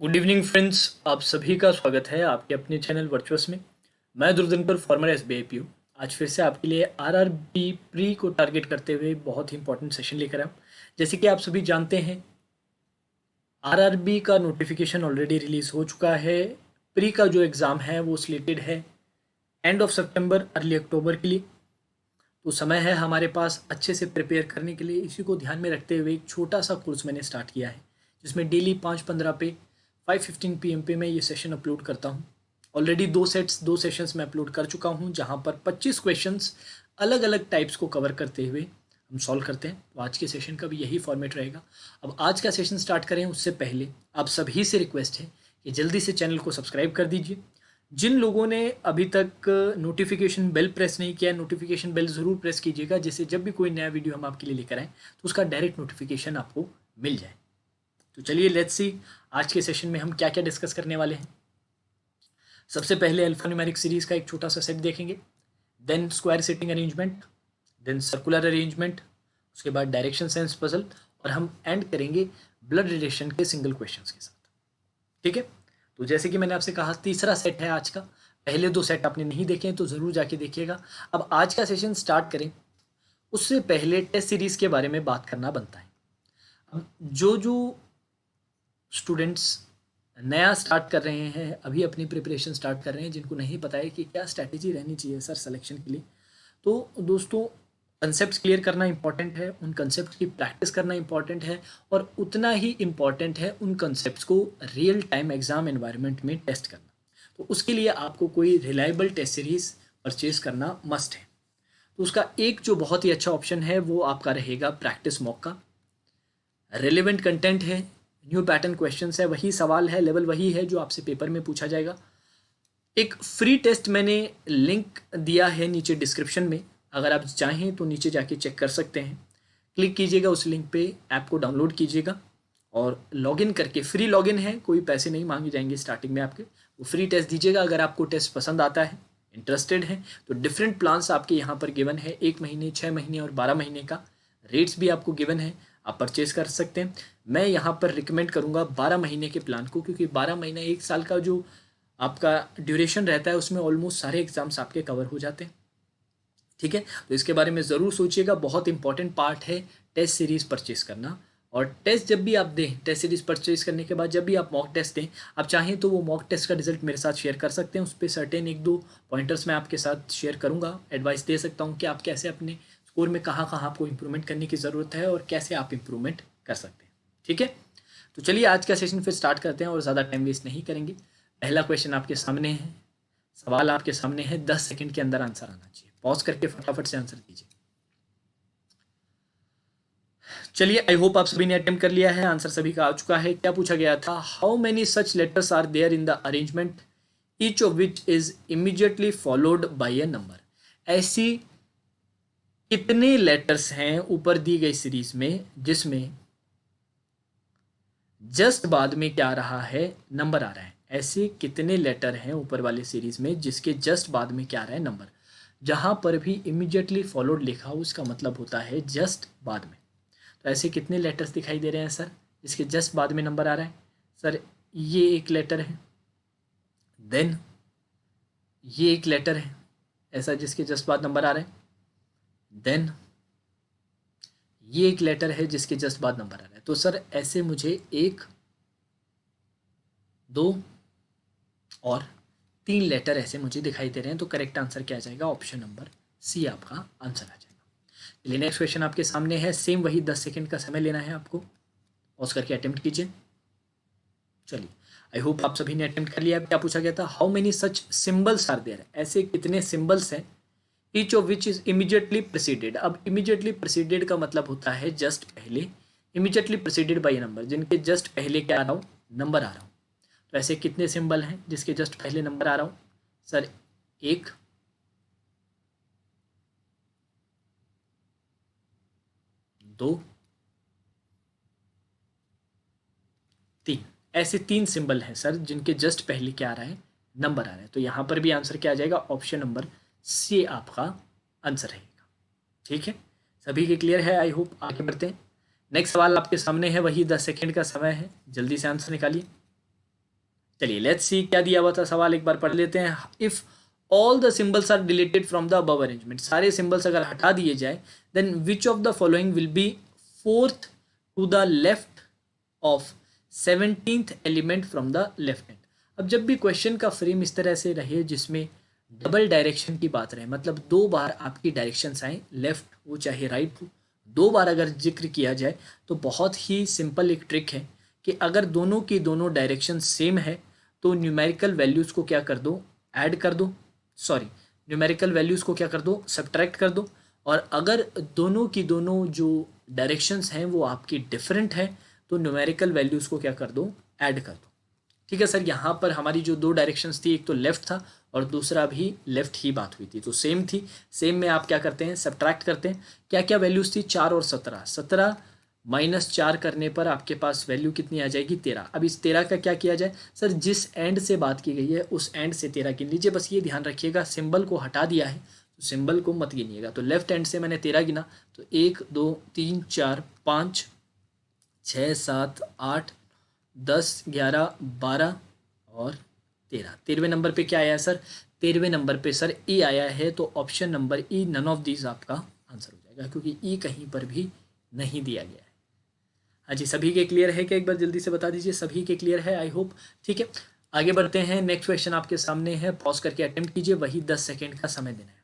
Good evening friends, आप सभी का स्वागत है आपके अपने चैनल वर्चुअस में। मैं ध्रुवधनकर फॉर्मर एसबीआई पीओ आज फिर से आपके लिए आरआरबी प्री को टारगेट करते हुए बहुत ही इंपॉर्टेंट सेशन लेकर आया। जैसे कि आप सभी जानते हैं, आरआरबी का नोटिफिकेशन ऑलरेडी रिलीज़ हो चुका है। प्री का जो एग्ज़ाम है वो स्लेटेड है एंड ऑफ सितंबर अर्ली अक्टूबर के लिए। तो समय है हमारे पास अच्छे से प्रिपेयर करने के लिए। इसी को ध्यान में रखते हुए एक छोटा सा कोर्स मैंने स्टार्ट किया है, जिसमें डेली 5:15 पे 5:15 PM पे मैं ये सेशन अपलोड करता हूँ। ऑलरेडी दो सेशंस मैं अपलोड कर चुका हूँ, जहाँ पर 25 क्वेश्चंस अलग अलग टाइप्स को कवर करते हुए हम सॉल्व करते हैं। तो आज के सेशन का भी यही फॉर्मेट रहेगा। अब आज का सेशन स्टार्ट करें उससे पहले आप सभी से रिक्वेस्ट है कि जल्दी से चैनल को सब्सक्राइब कर दीजिए। जिन लोगों ने अभी तक नोटिफिकेशन बेल प्रेस नहीं किया, नोटिफिकेशन बेल ज़रूर प्रेस कीजिएगा, जिससे जब भी कोई नया वीडियो हम आपके लिए लेकर आएँ तो उसका डायरेक्ट नोटिफिकेशन आपको मिल जाए। तो चलिए लेट्स सी आज के सेशन में हम क्या क्या डिस्कस करने वाले हैं। सबसे पहले अल्फान्यूमेरिक सीरीज़ का एक छोटा सा सेट देखेंगे, then square setting arrangement, then circular arrangement, उसके बाद डायरेक्शन सेंस पजल, और हम एंड करेंगे ब्लड रिलेशन के सिंगल क्वेश्चंस के साथ। ठीक है, तो जैसे कि मैंने आपसे कहा, तीसरा सेट है आज का। पहले दो सेट आपने नहीं देखे हैं तो ज़रूर जाके देखिएगा। अब आज का सेशन स्टार्ट करें उससे पहले टेस्ट सीरीज़ के बारे में बात करना बनता है। अब जो स्टूडेंट्स नया स्टार्ट कर रहे हैं, अभी अपनी प्रिपरेशन स्टार्ट कर रहे हैं, जिनको नहीं पता है कि क्या स्ट्रैटेजी रहनी चाहिए सर सिलेक्शन के लिए, तो दोस्तों कंसेप्ट क्लियर करना इंपॉर्टेंट है, उन कंसेप्ट की प्रैक्टिस करना इंपॉर्टेंट है, और उतना ही इम्पॉर्टेंट है उन कंसेप्ट को रियल टाइम एग्जाम एनवायरनमेंट में टेस्ट करना। तो उसके लिए आपको कोई रिलायबल टेस्ट सीरीज परचेज करना मस्ट है। तो उसका एक जो बहुत ही अच्छा ऑप्शन है वो आपका रहेगा प्रैक्टिस मॉक का। रेलिवेंट कंटेंट है, न्यू पैटर्न क्वेश्चंस है, वही सवाल है, लेवल वही है जो आपसे पेपर में पूछा जाएगा। एक फ्री टेस्ट मैंने लिंक दिया है नीचे डिस्क्रिप्शन में, अगर आप चाहें तो नीचे जाके चेक कर सकते हैं। क्लिक कीजिएगा उस लिंक पे, ऐप को डाउनलोड कीजिएगा और लॉगिन करके, फ्री लॉगिन है, कोई पैसे नहीं मांगे जाएंगे स्टार्टिंग में आपके, वो फ्री टेस्ट दीजिएगा। अगर आपको टेस्ट पसंद आता है, इंटरेस्टेड है, तो डिफरेंट प्लान्स आपके यहाँ पर गिवन है, 1 महीने, 6 महीने और 12 महीने का रेट्स भी आपको गिवन है, आप परचेज कर सकते हैं। मैं यहाँ पर रिकमेंड करूँगा 12 महीने के प्लान को, क्योंकि 12 महीने 1 साल का जो आपका ड्यूरेशन रहता है उसमें ऑलमोस्ट सारे एग्जाम्स आपके कवर हो जाते हैं। ठीक है, तो इसके बारे में ज़रूर सोचिएगा, बहुत इंपॉर्टेंट पार्ट है टेस्ट सीरीज़ परचेज करना। और टेस्ट जब भी आप दें, टेस्ट सीरीज़ परचेज करने के बाद जब भी आप मॉक टेस्ट दें, आप चाहें तो वो मॉक टेस्ट का रिजल्ट मेरे साथ शेयर कर सकते हैं। उस पर सर्टेन 1-2 पॉइंटर्स मैं आपके साथ शेयर करूँगा, एडवाइस दे सकता हूँ कि आप कैसे अपने स्कोर में कहाँ कहाँ आपको इंप्रूवमेंट करने की ज़रूरत है और कैसे आप इंप्रूवमेंट कर सकते हैं। ठीक है, तो चलिए आज का सेशन फिर स्टार्ट करते हैं और ज़्यादा टाइम वेस्ट नहीं करेंगे। पहला क्वेश्चन आपके सामने है, सवाल आपके सामने है, 10 सेकंड के अंदर आंसर आना चाहिए। पॉज करके फटाफट से आंसर कीजिए। चलिए, आई होप आप सभी ने अटेम्प्ट कर लिया है, आंसर सभी का आ चुका है। क्या पूछा गया था? How many such letters are there in the arrangement each of which is immediately followed by a number. ऐसी कितने लेटर्स हैं ऊपर दी गई सीरीज में जिसमें जस्ट बाद में क्या आ रहा है? नंबर आ रहा है। ऐसे कितने लेटर हैं ऊपर वाले सीरीज में जिसके जस्ट बाद में क्या आ रहा है? नंबर। जहां पर भी इमीडिएटली फॉलोड लिखा हो उसका मतलब होता है जस्ट बाद में। तो ऐसे कितने लेटर्स दिखाई दे रहे हैं सर जिसके जस्ट बाद में नंबर आ रहा है? सर ये एक लेटर है, देन ये एक लेटर है ऐसा जिसके जस्ट बाद नंबर आ रहा है, देन ये एक लेटर है जिसके जस्ट बाद नंबर आ रहा है। तो सर ऐसे मुझे 1, 2 और 3 लेटर ऐसे मुझे दिखाई दे रहे हैं। तो करेक्ट आंसर क्या आ जाएगा? ऑप्शन नंबर सी आपका आंसर आ जाएगा। चलिए नेक्स्ट क्वेश्चन आपके सामने है, सेम वही 10 सेकंड का समय लेना है आपको, पॉज करके अटेम्प्ट कीजिए। चलिए, आई होप आप सभी ने अटेम्प्ट कर लिया। क्या पूछा गया था? How many such symbols are there. ऐसे कितने सिंबल्स हैं each of which is immediately preceded. अब इमीडिएटली प्रेसिडेड का मतलब होता है जस्ट पहले, इमीडिएटली प्रेसिडेड बाय नंबर, जिनके जस्ट पहले क्या आ रहा हूँ? नंबर आ रहा हूँ। तो ऐसे कितने सिंबल हैं जिसके जस्ट पहले नंबर आ रहा हूँ? सर 1, 2, 3। ऐसे 3 सिंबल हैं सर जिनके जस्ट पहले क्या आ रहा है? नंबर आ रहा है। तो यहाँ पर भी आंसर क्या आ जाएगा? ऑप्शन नंबर सी आपका आंसर रहेगा। ठीक है, सभी के क्लियर है? I hope. आगे बढ़ते हैं। नेक्स्ट सवाल आपके सामने है, वही 10 सेकेंड का समय है, जल्दी से आंसर निकालिए। चलिए लेट्स सी क्या दिया हुआ था सवाल, एक बार पढ़ लेते हैं। If all the symbols are deleted from the above arrangement, सारे सिंबल्स अगर हटा दिए जाए, then which of the following will be fourth to the left of 17th element from the left hand. अब जब भी क्वेश्चन का फ्रेम इस तरह से रहे जिसमें डबल डायरेक्शन की बात रहे, मतलब दो बार आपकी डायरेक्शंस आए, लेफ्ट हो चाहे राइट हो, दो बार अगर जिक्र किया जाए तो बहुत ही सिंपल एक ट्रिक है कि अगर दोनों की दोनों डायरेक्शन सेम है तो न्यूमेरिकल वैल्यूज़ को क्या कर दो, ऐड कर दो, सॉरी न्यूमेरिकल वैल्यूज़ को क्या कर दो, सब्ट्रैक्ट कर दो। और अगर दोनों की दोनों जो डायरेक्शंस हैं वो आपकी डिफरेंट है तो न्यूमेरिकल वैल्यूज़ को क्या कर दो, ऐड कर दो। ठीक है सर, यहाँ पर हमारी जो दो डायरेक्शंस थी, एक तो लेफ्ट था और दूसरा भी लेफ्ट ही बात हुई थी, तो सेम थी। सेम में आप क्या करते हैं, सब्ट्रैक्ट करते हैं। क्या क्या वैल्यूज़ थी, 4 और 17। 17 माइनस 4 करने पर आपके पास वैल्यू कितनी आ जाएगी, 13। अब इस 13 का क्या किया जाए सर, जिस एंड से बात की गई है उस एंड से 13 गिन लीजिए। बस ये ध्यान रखिएगा सिंबल को हटा दिया है तो सिंबल को मत गिनिएगा। तो लेफ्ट हैंड से मैंने 13 गिना, तो 1 2 3 4 5 6 7 8 10 11 12 और 13। 13वें नंबर पे क्या आया है सर, 13वें नंबर पे सर ई आया है। तो option number E, none of these आपका आंसर हो जाएगा, क्योंकि ई कहीं पर भी नहीं दिया गया है। हाँ जी, सभी के क्लियर है क्या, एक बार जल्दी से बता दीजिए। सभी के क्लियर है आई होप। ठीक है, आगे बढ़ते हैं। नेक्स्ट क्वेश्चन आपके सामने है, पॉज करके अटेम्प्ट कीजिए, वही 10 सेकेंड का समय देना है।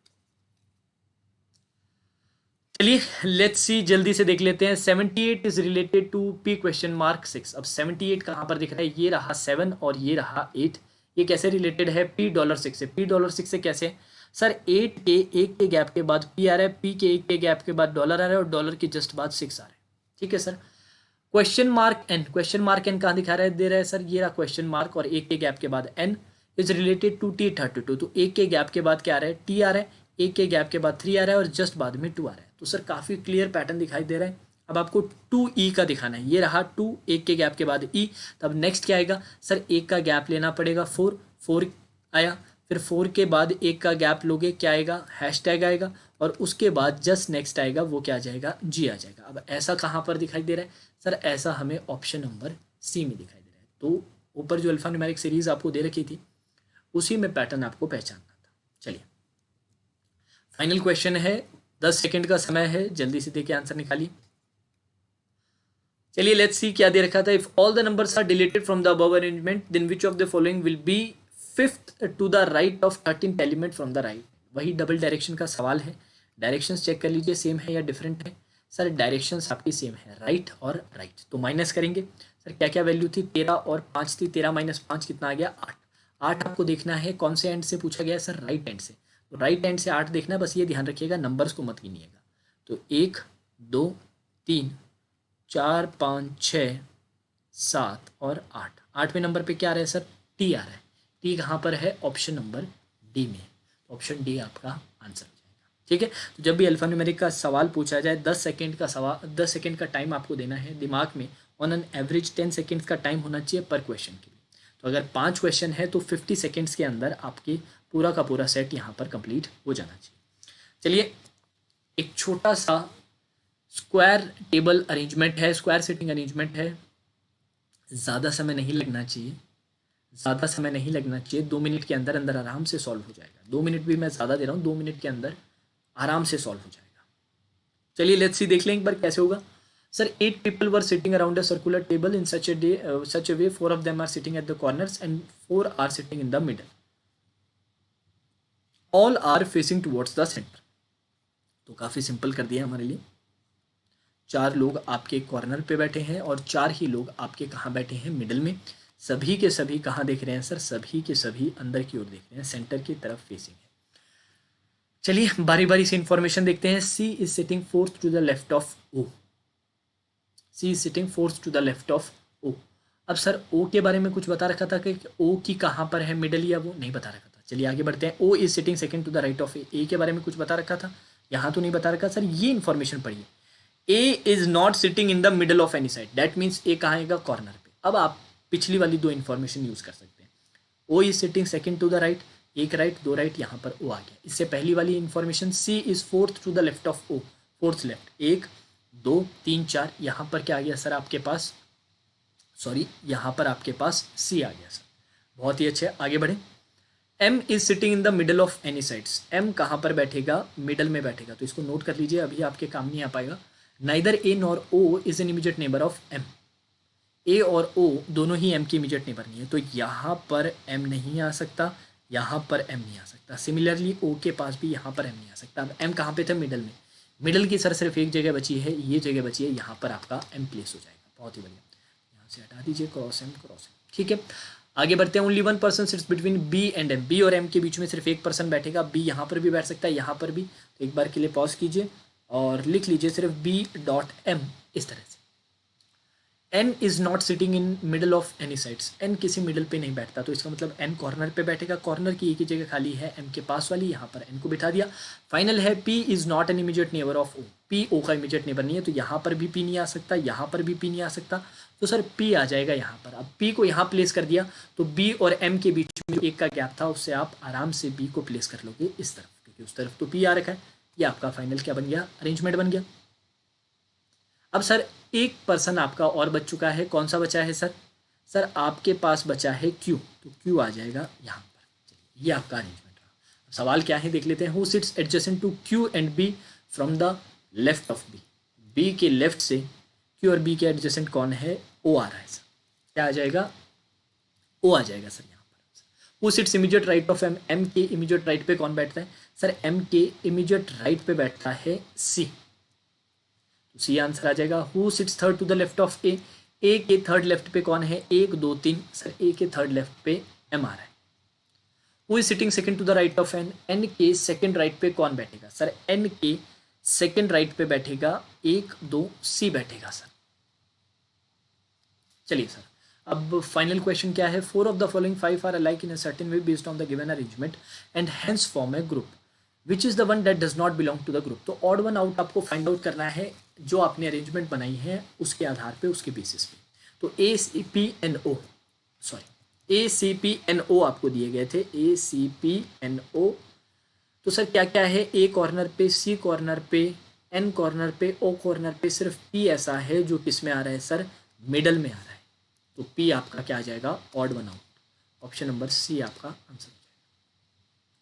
चलिए लेट्स सी, जल्दी से देख लेते हैं। 78 is related to P question mark 6। अब 78 कहाँ पर दिख रहा है, ये रहा 7 और ये रहा 8। ये कैसे रिलेटेड है, $P6 से। $P6 से कैसे सर, 8 के एक के गैप के बाद पी आ रहा है, पी के एक के गैप के बाद डॉलर आ रहा है और डॉलर के जस्ट बाद 6 आ रहा है। ठीक है sir, question mark an, question mark an कहाँ दिखा रहा है, दे रहा है सर, ये रहा क्वेश्चन मार्क और एक के गैप के बाद N is related to T32। तो एक के गैप के बाद क्या आ रहा है, टी आ रहा है, एक के गैप के बाद 3 आ रहा है और जस्ट बाद में 2 आ रहा है। तो सर काफ़ी क्लियर पैटर्न दिखाई दे रहा है। अब आपको 2E का दिखाना है, ये रहा 2, एक के गैप के बाद E। तब नेक्स्ट क्या आएगा सर, एक का गैप लेना पड़ेगा 4, 4 आया, फिर 4 के बाद एक का गैप लोगे, क्या आएगा, हैशटैग आएगा, और उसके बाद जस्ट नेक्स्ट आएगा, वो क्या आ जाएगा, जी आ जाएगा। अब ऐसा कहाँ पर दिखाई दे रहा है सर, ऐसा हमें ऑप्शन नंबर सी में दिखाई दे रहा है। तो ऊपर जो अल्फा न्यूमेरिक सीरीज आपको दे रखी थी उसी में पैटर्न आपको पहचानना था। चलिए फाइनल क्वेश्चन है, 10 सेकंड का समय है, जल्दी से देके आंसर निकालिए। चलिए लेट्स सी क्या दे रखा था। If all the numbers are deleted from the above arrangement then which of the following will be fifth to the right of 13th element from the right. वही डबल डायरेक्शन का सवाल है, directions check कर लीजिए same है या different है। Sir directions आपकी सेम है, राइट और राइट, तो माइनस करेंगे। सर क्या क्या वैल्यू थी, 13 और 5 थी, 13 माइनस 5 कितना आ गया, 8। 8 आपको देखना है कौन से एंड से पूछा गया है सर, राइट एंड से। तो राइट एंड से 8 देखना है, बस ये ध्यान रखिएगा नंबर्स को मत गिनिएगा। तो 1 2 3 4 5 6 7 और 8। 8वें नंबर पे क्या आ रहा है सर, टी आ रहा है। टी कहाँ पर है, ऑप्शन नंबर डी में। ऑप्शन डी आपका आंसर हो जाएगा। ठीक है, तो जब भी अल्फा न्यूमेरिक का सवाल पूछा जाए 10 सेकेंड का सवाल, 10 सेकेंड का टाइम आपको देना है। दिमाग में ऑन एन एवरेज 10 सेकेंड्स का टाइम होना चाहिए पर क्वेश्चन के लिए। तो अगर 5 क्वेश्चन है तो 50 सेकेंड्स के अंदर आपके पूरा का पूरा सेट यहाँ पर कंप्लीट हो जाना चाहिए। चलिए एक छोटा सा स्क्वायर टेबल अरेंजमेंट है, स्क्वायर सिटिंग अरेंजमेंट है, ज़्यादा समय नहीं लगना चाहिए, ज़्यादा समय नहीं लगना चाहिए। 2 मिनट के अंदर अंदर आराम से सॉल्व हो जाएगा। 2 मिनट भी मैं ज़्यादा दे रहा हूँ, 2 मिनट के अंदर आराम से सॉल्व हो जाएगा। चलिए लेट्स सी, देख लें एक बार कैसे होगा। Sir 8 people were sitting around a circular table in such a way 4 of them are sitting at the corners and 4 are sitting in the middle. All are facing towards the center. तो काफ़ी simple कर दिया हमारे लिए। 4 लोग आपके corner पे बैठे हैं और 4 ही लोग आपके कहाँ बैठे हैं, मिडल में। सभी के सभी कहाँ देख रहे हैं सर, सभी के सभी अंदर की ओर देख रहे हैं, सेंटर की तरफ फेसिंग है। चलिए बारी बारी से इंफॉर्मेशन देखते हैं। C is sitting fourth to the left of O. C is sitting fourth to the left of O. अब सर ओ के बारे में कुछ बता रखा था कि ओ की कहाँ पर है मिडल, या वो नहीं बता रखा था। चलिए आगे बढ़ते हैं। O is sitting second to the right of A. के बारे में कुछ बता रखा था, यहाँ तो नहीं बता रखा सर। ये इन्फॉर्मेशन पढ़िए, A is not sitting in the middle of any side, that means A कहाँ आएगा, कॉर्नर पे। अब आप पिछली वाली 2 इन्फॉर्मेशन यूज कर सकते हैं। O is sitting second to the right, एक राइट 2 राइट, यहाँ पर ओ आ गया। इससे पहली वाली information C is fourth to the left of O, fourth left, 1 2 3 4, यहाँ पर क्या आ गया सर आपके पास, सॉरी यहाँ पर आपके पास सी आ गया सर। बहुत ही अच्छे, आगे बढ़े। M is sitting in the middle of any sides. M कहाँ पर बैठेगा? मिडल में बैठेगा, तो इसको नोट कर लीजिए, अभी आपके काम नहीं आ पाएगा। Neither A nor O is an immediate neighbour of M। A और ओ दोनों ही M की इमीडिएट नेबर नहीं है, तो यहाँ पर M नहीं आ सकता, यहाँ पर M नहीं आ सकता। सिमिलरली O के पास भी यहाँ पर M नहीं आ सकता। अब M कहाँ पे था? मिडल में। मिडल की सर सिर्फ एक जगह बची है, ये जगह बची है, यहाँ पर आपका M प्लेस हो जाएगा। बहुत ही बढ़िया, यहाँ से हटा दीजिए क्रॉस M क्रॉस M। ठीक है, आगे बढ़ते हैं। Only one person sits between B and M। B और M के बीच में सिर्फ एक पर्सन बैठेगा। B यहाँ पर भी बैठ सकता है, यहाँ पर भी। तो एक बार के लिए पॉज कीजिए और लिख लीजिए सिर्फ B.M इस तरह से। N is not sitting in middle of any sides. N किसी मिडल पे नहीं बैठता, तो इसका मतलब N कॉर्नर पे बैठेगा। कॉर्नर की एक ही जगह खाली है M के पास वाली, यहाँ पर N को बिठा दिया। फाइनल है P is not an immediate neighbour of O। P O का इमीडिएट नेबर नहीं है, तो यहाँ पर भी P नहीं आ सकता, यहाँ पर भी P नहीं आ सकता, तो सर P आ जाएगा यहाँ पर। अब P को यहाँ प्लेस कर दिया, तो B और M के बीच में एक का गैप था, उससे आप आराम से B को प्लेस कर लोगे इस तरफ, क्योंकि उस तरफ तो P आ रखा है। ये आपका फाइनल क्या बन गया? अरेंजमेंट बन गया। अब सर एक पर्सन आपका और बच चुका है, कौन सा बचा है सर? सर आपके पास बचा है Q, तो Q आ जाएगा यहाँ पर। चलिए, ये आपका अरेंजमेंट रहा। अब सवाल क्या है देख लेते हैं। Who sits adjacent to Q and B from the left of B। B के लेफ्ट से Q और B के एडजेसेंट कौन है? O आ रहा है सर। क्या आ जाएगा? O आ जाएगा सर यहाँ पर। Who sits immediate right of M। M के इमीडिएट राइट पे कौन बैठता है? सर M के इमीडिएट राइट पे बैठता है C। सी आंसर आ जाएगा। Who sits third to the left of A. A के थर्ड लेफ्ट पे कौन है? 1 2 3। सर ए के थर्ड लेफ्ट पे M आ रहा है। Who is sitting second to the right of N. N के सेकंड राइट पे कौन बैठेगा? सर एन के सेकंड राइट पे बैठेगा 1 2 C बैठेगा सर। चलिए सर, अब फाइनल क्वेश्चन क्या है? 4 of the following 5 are alike in a certain way based on the given arrangement and hence form a group which is the one that does not belong to the group. तो odd one out आपको find out करना है, जो आपने arrangement बनाई है उसके आधार पे, उसके बेसिस पे। तो ACPNO, सॉरी ACPNO आपको दिए गए थे, ACPNO। तो सर क्या क्या है? A कॉर्नर पे, C कॉर्नर पे, N कॉर्नर पे, O कॉर्नर पे। सिर्फ P ऐसा है जो किस में आ रहा है सर? मिडल में आ रहा है। तो P आपका क्या आ जाएगा? Odd one out. Option number C आपका आंसर।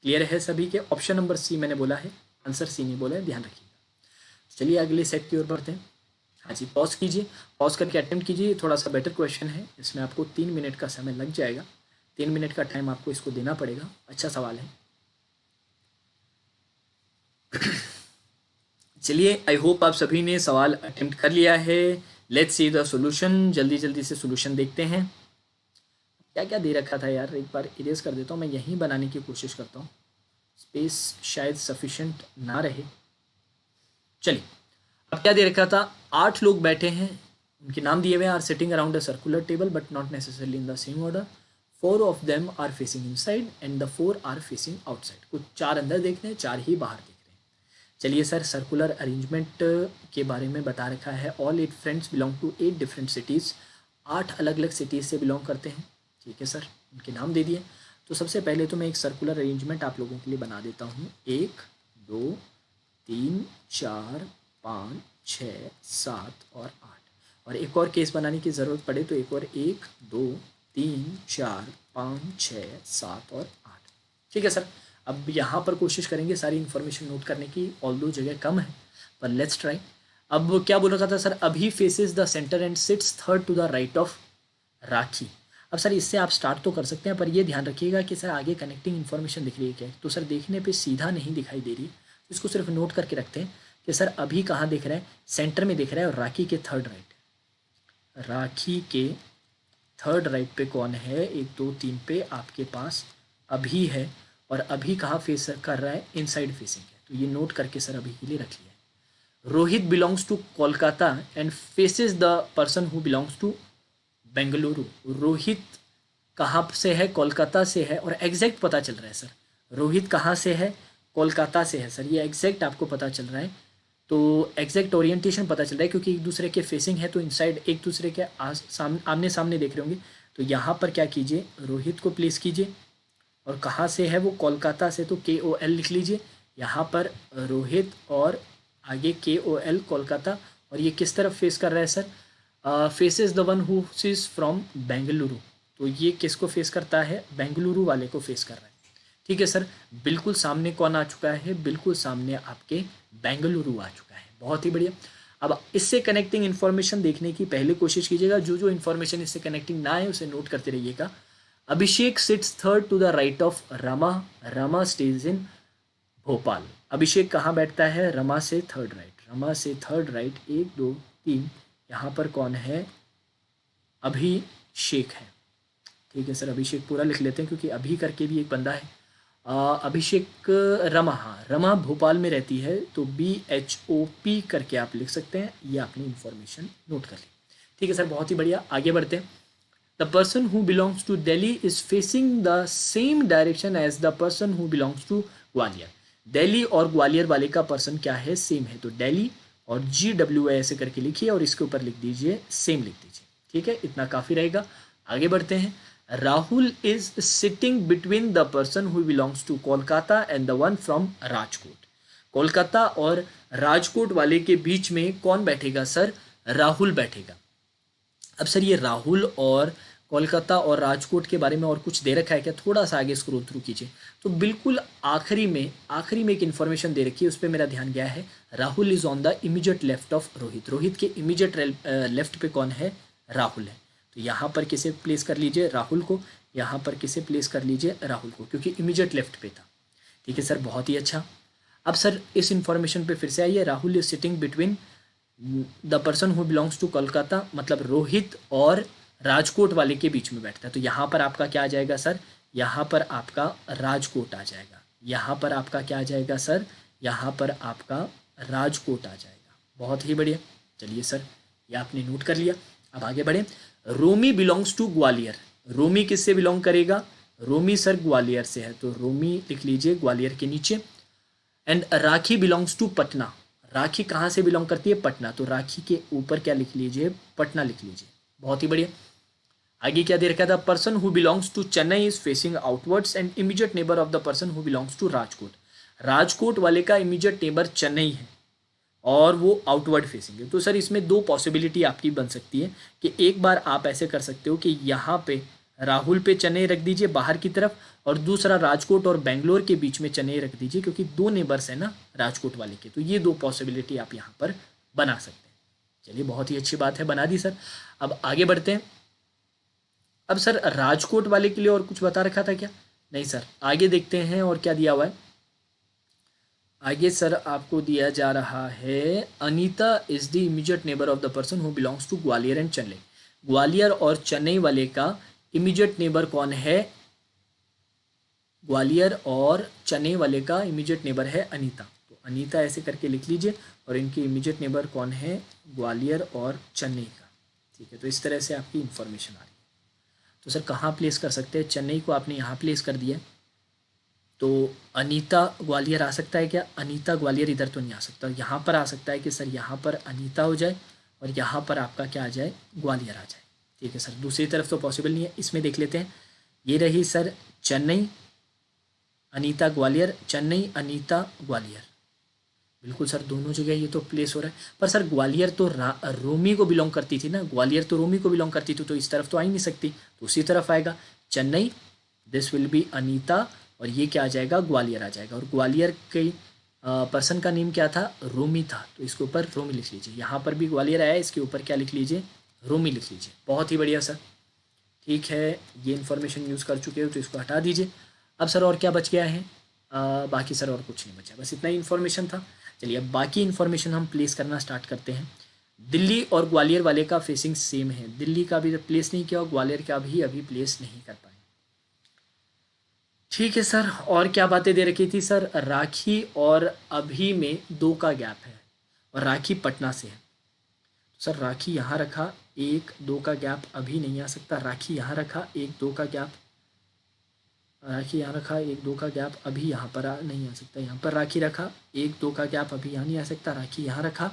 क्लियर है सभी के? ऑप्शन नंबर C मैंने बोला है, आंसर C नहीं बोला है, ध्यान रखिएगा। चलिए अगले सेट की ओर बढ़ते हैं। हाँ जी, पॉज कीजिए, पॉज करके अटेम्प्ट कीजिए। थोड़ा सा बेटर क्वेश्चन है, इसमें आपको 3 मिनट का समय लग जाएगा। 3 मिनट का टाइम आपको इसको देना पड़ेगा। अच्छा सवाल है। चलिए, आई होप आप सभी ने सवाल अटेम्प्ट कर लिया है। Let's see the solution. जल्दी जल्दी से सॉल्यूशन देखते हैं। क्या क्या दे रखा था यार, एक बार इरेज कर देता हूँ, मैं यहीं बनाने की कोशिश करता हूँ, स्पेस शायद सफिशेंट ना रहे। चलिए, अब क्या दे रखा था? 8 लोग बैठे हैं, उनके नाम दिए हुए हैं। Are sitting around a circular table but not necessarily in the same order. 4 of them are facing inside and the 4 are facing outside. कुछ 4 अंदर देख रहे हैं, 4 ही बाहर देख रहे हैं। चलिए सर, सर्कुलर अरेंजमेंट के बारे में बता रखा है। All 8 friends belong to 8 different cities. 8 अलग अलग सिटीज़ से बिलोंग करते हैं। ठीक है सर, उनके नाम दे दिए। तो सबसे पहले तो मैं एक सर्कुलर अरेंजमेंट आप लोगों के लिए बना देता हूँ। 1 2 3 4 5 6 7 और 8। और एक और केस बनाने की ज़रूरत पड़े तो एक और 1 2 3 4 5 6 7 और 8। ठीक है सर, अब यहाँ पर कोशिश करेंगे सारी इन्फॉर्मेशन नोट करने की, ऑल्दो जगह कम है, पर लेट्स ट्राई। अब क्या बोल रखा था sir? Abhi faces the centre and sits third to the right of Rakhi. अब सर इससे आप स्टार्ट तो कर सकते हैं, पर ये ध्यान रखिएगा कि सर आगे कनेक्टिंग इन्फॉर्मेशन दिख रही है क्या? तो सर देखने पे सीधा नहीं दिखाई दे रही, इसको सिर्फ नोट करके रखते हैं कि सर अभी कहाँ दिख रहा है? सेंटर में दिख रहा है, और राखी के थर्ड राइट, राखी के थर्ड राइट पे कौन है? 1 2 3 पे आपके पास अभी है, और अभी कहाँ फेस कर रहा है? इनसाइड फेसिंग है। तो ये नोट करके सर अभी के लिए रख लिया है। Rohit belongs to Kolkata and faces the person who belongs to Bengaluru. Rohit कहाँ से है? कोलकाता से है, और एग्जैक्ट पता चल रहा है सर। रोहित कहाँ से है? कोलकाता से है सर, ये एग्जैक्ट आपको पता चल रहा है। तो एग्जैक्ट ओरिएंटेशन पता चल रहा है, क्योंकि एक दूसरे के फेसिंग है, तो इनसाइड एक दूसरे के आमने सामने देख रहे होंगे। तो यहाँ पर क्या कीजिए? रोहित को प्लेस कीजिए, और कहाँ से है वो? कोलकाता से, तो KOL लिख लीजिए यहाँ पर रोहित, और आगे KOL कोलकाता। और ये किस तरफ फेस कर रहा है sir? Faces the one who is from Bengaluru. तो ये किसको फेस करता है, बेंगलुरु वाले को फेस कर रहा है। ठीक है सर, बिल्कुल सामने कौन आ चुका है, बिल्कुल सामने आपके बेंगलुरु आ चुका है। बहुत ही बढ़िया। अब इससे कनेक्टिंग इन्फॉर्मेशन देखने की पहले कोशिश कीजिएगा, जो जो इन्फॉर्मेशन इससे कनेक्टिंग ना है उसे नोट करते रहिएगा। Abhishek sits third to the right of Rama, Rama stays in Bhopal. Abhishek कहाँ बैठता है, रमा से थर्ड राइट, रमा से थर्ड राइट, 1 2 3, यहाँ पर कौन है, अभिषेक है। ठीक है सर, अभिषेक पूरा लिख लेते हैं क्योंकि अभी करके भी एक बंदा है। अभिषेक रमा, हाँ रमा भोपाल में रहती है, तो BHOP करके आप लिख सकते हैं। ये आपने इन्फॉर्मेशन नोट कर ली। ठीक है सर, बहुत ही बढ़िया, आगे बढ़ते हैं। The person who belongs to Delhi is facing the same direction as the person who belongs to Gwalior. Delhi और ग्वालियर वाले का पर्सन क्या है, सेम है, तो दिल्ली और GWA ऐसे करके लिखिए और इसके ऊपर लिख दीजिए सेम, लिख दीजिए। ठीक है, इतना काफ़ी रहेगा। आगे बढ़ते हैं। Rahul is sitting between the person who belongs to Kolkata and the one from Rajkot. Kolkata और राजकोट वाले के बीच में कौन बैठेगा सर, राहुल बैठेगा। अब सर ये राहुल और कोलकाता और राजकोट के बारे में और कुछ दे रखा है क्या, थोड़ा सा आगे स्क्रॉल थ्रू कीजिए, तो बिल्कुल आखिरी में एक इन्फॉर्मेशन दे रखी है, उस पर मेरा ध्यान गया है। Rahul is on the immediate left of Rohit, Rohit के इमीडिएट लेफ्ट पे कौन है, राहुल है। तो यहाँ पर किसे प्लेस कर लीजिए, राहुल को, यहाँ पर किसे प्लेस कर लीजिए, राहुल को, क्योंकि इमीडिएट लेफ्ट पे था। ठीक है सर, बहुत ही अच्छा। अब सर इस इन्फॉर्मेशन पे फिर से आइए। Rahul is sitting between the person who belongs to Kolkata, मतलब रोहित और राजकोट वाले के बीच में बैठता है, तो यहाँ पर आपका क्या आ जाएगा सर, यहाँ पर आपका राजकोट आ जाएगा। यहाँ पर आपका क्या आ जाएगा सर, यहाँ पर आपका राजकोट आ जाएगा। बहुत ही बढ़िया, चलिए सर ये आपने नोट कर लिया। अब आगे बढ़े। रोमी बिलोंग्स टू ग्वालियर, रोमी किससे बिलोंग करेगा, रोमी सर ग्वालियर से है, तो रोमी लिख लीजिए ग्वालियर के नीचे। And Rakhi belongs to Patna, Rakhi कहाँ से बिलोंग करती है, पटना, तो राखी के ऊपर क्या लिख लीजिए, पटना लिख लीजिए। बहुत ही बढ़िया। आगे क्या दे रखा था, person who belongs to Chennai is facing outwards and immediate neighbour of the person who belongs to Rajkot. Rajkot वाले का इमीडिएट नेबर चेन्नई है और वो आउटवर्ड फेसिंग है। तो सर इसमें दो पॉसिबिलिटी आपकी बन सकती है कि एक बार आप ऐसे कर सकते हो कि यहाँ पे राहुल पे चेन्नई रख दीजिए बाहर की तरफ, और दूसरा राजकोट और बेंगलोर के बीच में चेन्नई रख दीजिए, क्योंकि दो नेबर्स है ना राजकोट वाले के, तो ये दो पॉसिबिलिटी आप यहाँ पर बना सकते हैं। चलिए बहुत ही अच्छी बात है, बना दी सर। अब आगे बढ़ते हैं। अब सर राजकोट वाले के लिए और कुछ बता रखा था क्या, नहीं सर, आगे देखते हैं और क्या दिया हुआ है। आगे सर आपको दिया जा रहा है, Anita is the immediate neighbour of the person who belongs to Gwalior and Chennai. Gwalior और चेन्नई वाले का इमीडिएट नेबर कौन है, ग्वालियर और चेन्नई वाले का इमीडिएट नेबर है अनीता, तो अनीता ऐसे करके लिख लीजिए, और इनके इमीडिएट नेबर कौन है, ग्वालियर और चेन्नई का। ठीक है, तो इस तरह से आपकी इन्फॉर्मेशन आ रही है। तो सर कहाँ प्लेस कर सकते हैं, चेन्नई को आपने यहाँ प्लेस कर दिया, तो अनीता ग्वालियर आ सकता है क्या, अनीता ग्वालियर इधर तो नहीं आ सकता, यहाँ पर आ सकता है कि सर यहाँ पर अनीता हो जाए और यहाँ पर आपका क्या आ जाए, ग्वालियर आ जाए। ठीक है सर, दूसरी तरफ तो पॉसिबल नहीं है। इसमें देख लेते हैं, ये रही सर चेन्नई अनीता ग्वालियर, चेन्नई अनीता ग्वालियर, बिल्कुल सर दोनों जगह ये तो प्लेस हो रहा है। पर सर ग्वालियर तो रोमी को बिलोंग करती थी ना, ग्वालियर तो रोमी को बिलोंग करती थी, तो इस तरफ तो आ ही नहीं सकती, तो उसी तरफ आएगा Chennai, this will be Anita, और ये क्या आ जाएगा, ग्वालियर आ जाएगा। और ग्वालियर के पर्सन का नेम क्या था, रोमी था, तो इसके ऊपर रोमी लिख लीजिए। यहाँ पर भी ग्वालियर आया, इसके ऊपर क्या लिख लीजिए, रोमी लिख लीजिए। बहुत ही बढ़िया सर, ठीक है, ये इन्फॉर्मेशन यूज़ कर चुके हो तो इसको हटा दीजिए। अब सर और क्या बच गया है, बाकी सर और कुछ नहीं बचा, बस इतना ही इन्फॉर्मेशन था। चलिए अब बाकी इन्फॉर्मेशन हम प्लेस करना स्टार्ट करते हैं। दिल्ली और ग्वालियर वाले का फेसिंग सेम है, दिल्ली का भी प्लेस नहीं किया और ग्वालियर का भी अभी प्लेस नहीं कर पाए। ठीक है सर, और क्या बातें दे रखी थी सर, राखी और अभी में 2 का गैप है, और राखी पटना से है, सर राखी यहाँ रखा, 1 2 का गैप अभी नहीं आ सकता, राखी यहाँ रखा, 1 2 का गैप, राखी यहाँ रखा, 1 2 का गैप अभी यहाँ पर नहीं आ सकता, यहाँ पर राखी रखा, 1 2 का गैप अभी यहाँ नहीं आ सकता, राखी यहाँ रखा,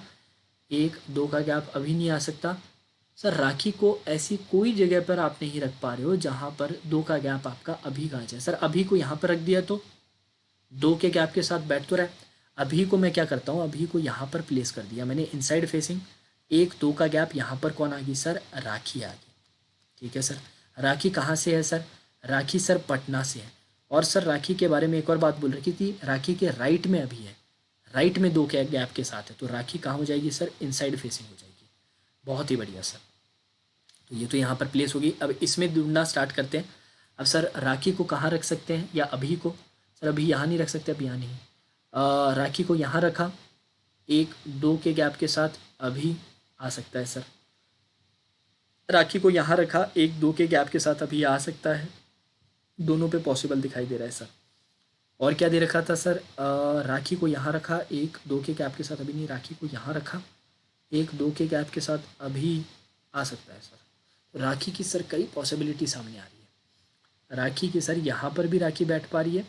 1 2 का गैप अभी नहीं आ सकता। सर राखी को ऐसी कोई जगह पर आप नहीं रख पा रहे हो जहाँ पर 2 का गैप आपका अभी का आ जाए। सर अभी को यहाँ पर रख दिया तो 2 के गैप के साथ बैठ तो रहा है, अभी को मैं क्या करता हूँ, अभी को यहाँ पर प्लेस कर दिया मैंने इनसाइड फेसिंग, 1 2 का गैप यहाँ पर कौन आ गई सर, राखी आ गई। ठीक है सर, राखी कहाँ से है सर? राखी सर पटना से है। और सर राखी के बारे में एक और बात बोल रखी थी, राखी के राइट में अभी है, राइट में 2 के गैप के साथ है, तो राखी कहाँ हो जाएगी सर? इनसाइड फेसिंग हो जाएगी। बहुत ही बढ़िया सर। तो ये तो यहाँ पर प्लेस होगी। अब इसमें ढूंढना स्टार्ट करते हैं। अब सर राखी को कहाँ रख सकते हैं, या अभी को? सर अभी यहाँ नहीं रख सकते, अब यहाँ नहीं। राखी को यहाँ रखा, 1-2 के गैप के साथ अभी आ सकता है सर। राखी को यहाँ रखा, 1-2 के गैप के साथ अभी आ सकता है। दोनों पे पॉसिबल दिखाई दे रहा है सर। और क्या दे रखा था सर? राखी को यहाँ रखा, 1-2 के गैप के साथ अभी नहीं। राखी को यहाँ रखा, 1-2 के गैप के साथ अभी आ सकता है सर। तो राखी की सर कई पॉसिबिलिटी सामने आ रही है। राखी की सर यहाँ पर भी राखी बैठ पा रही है,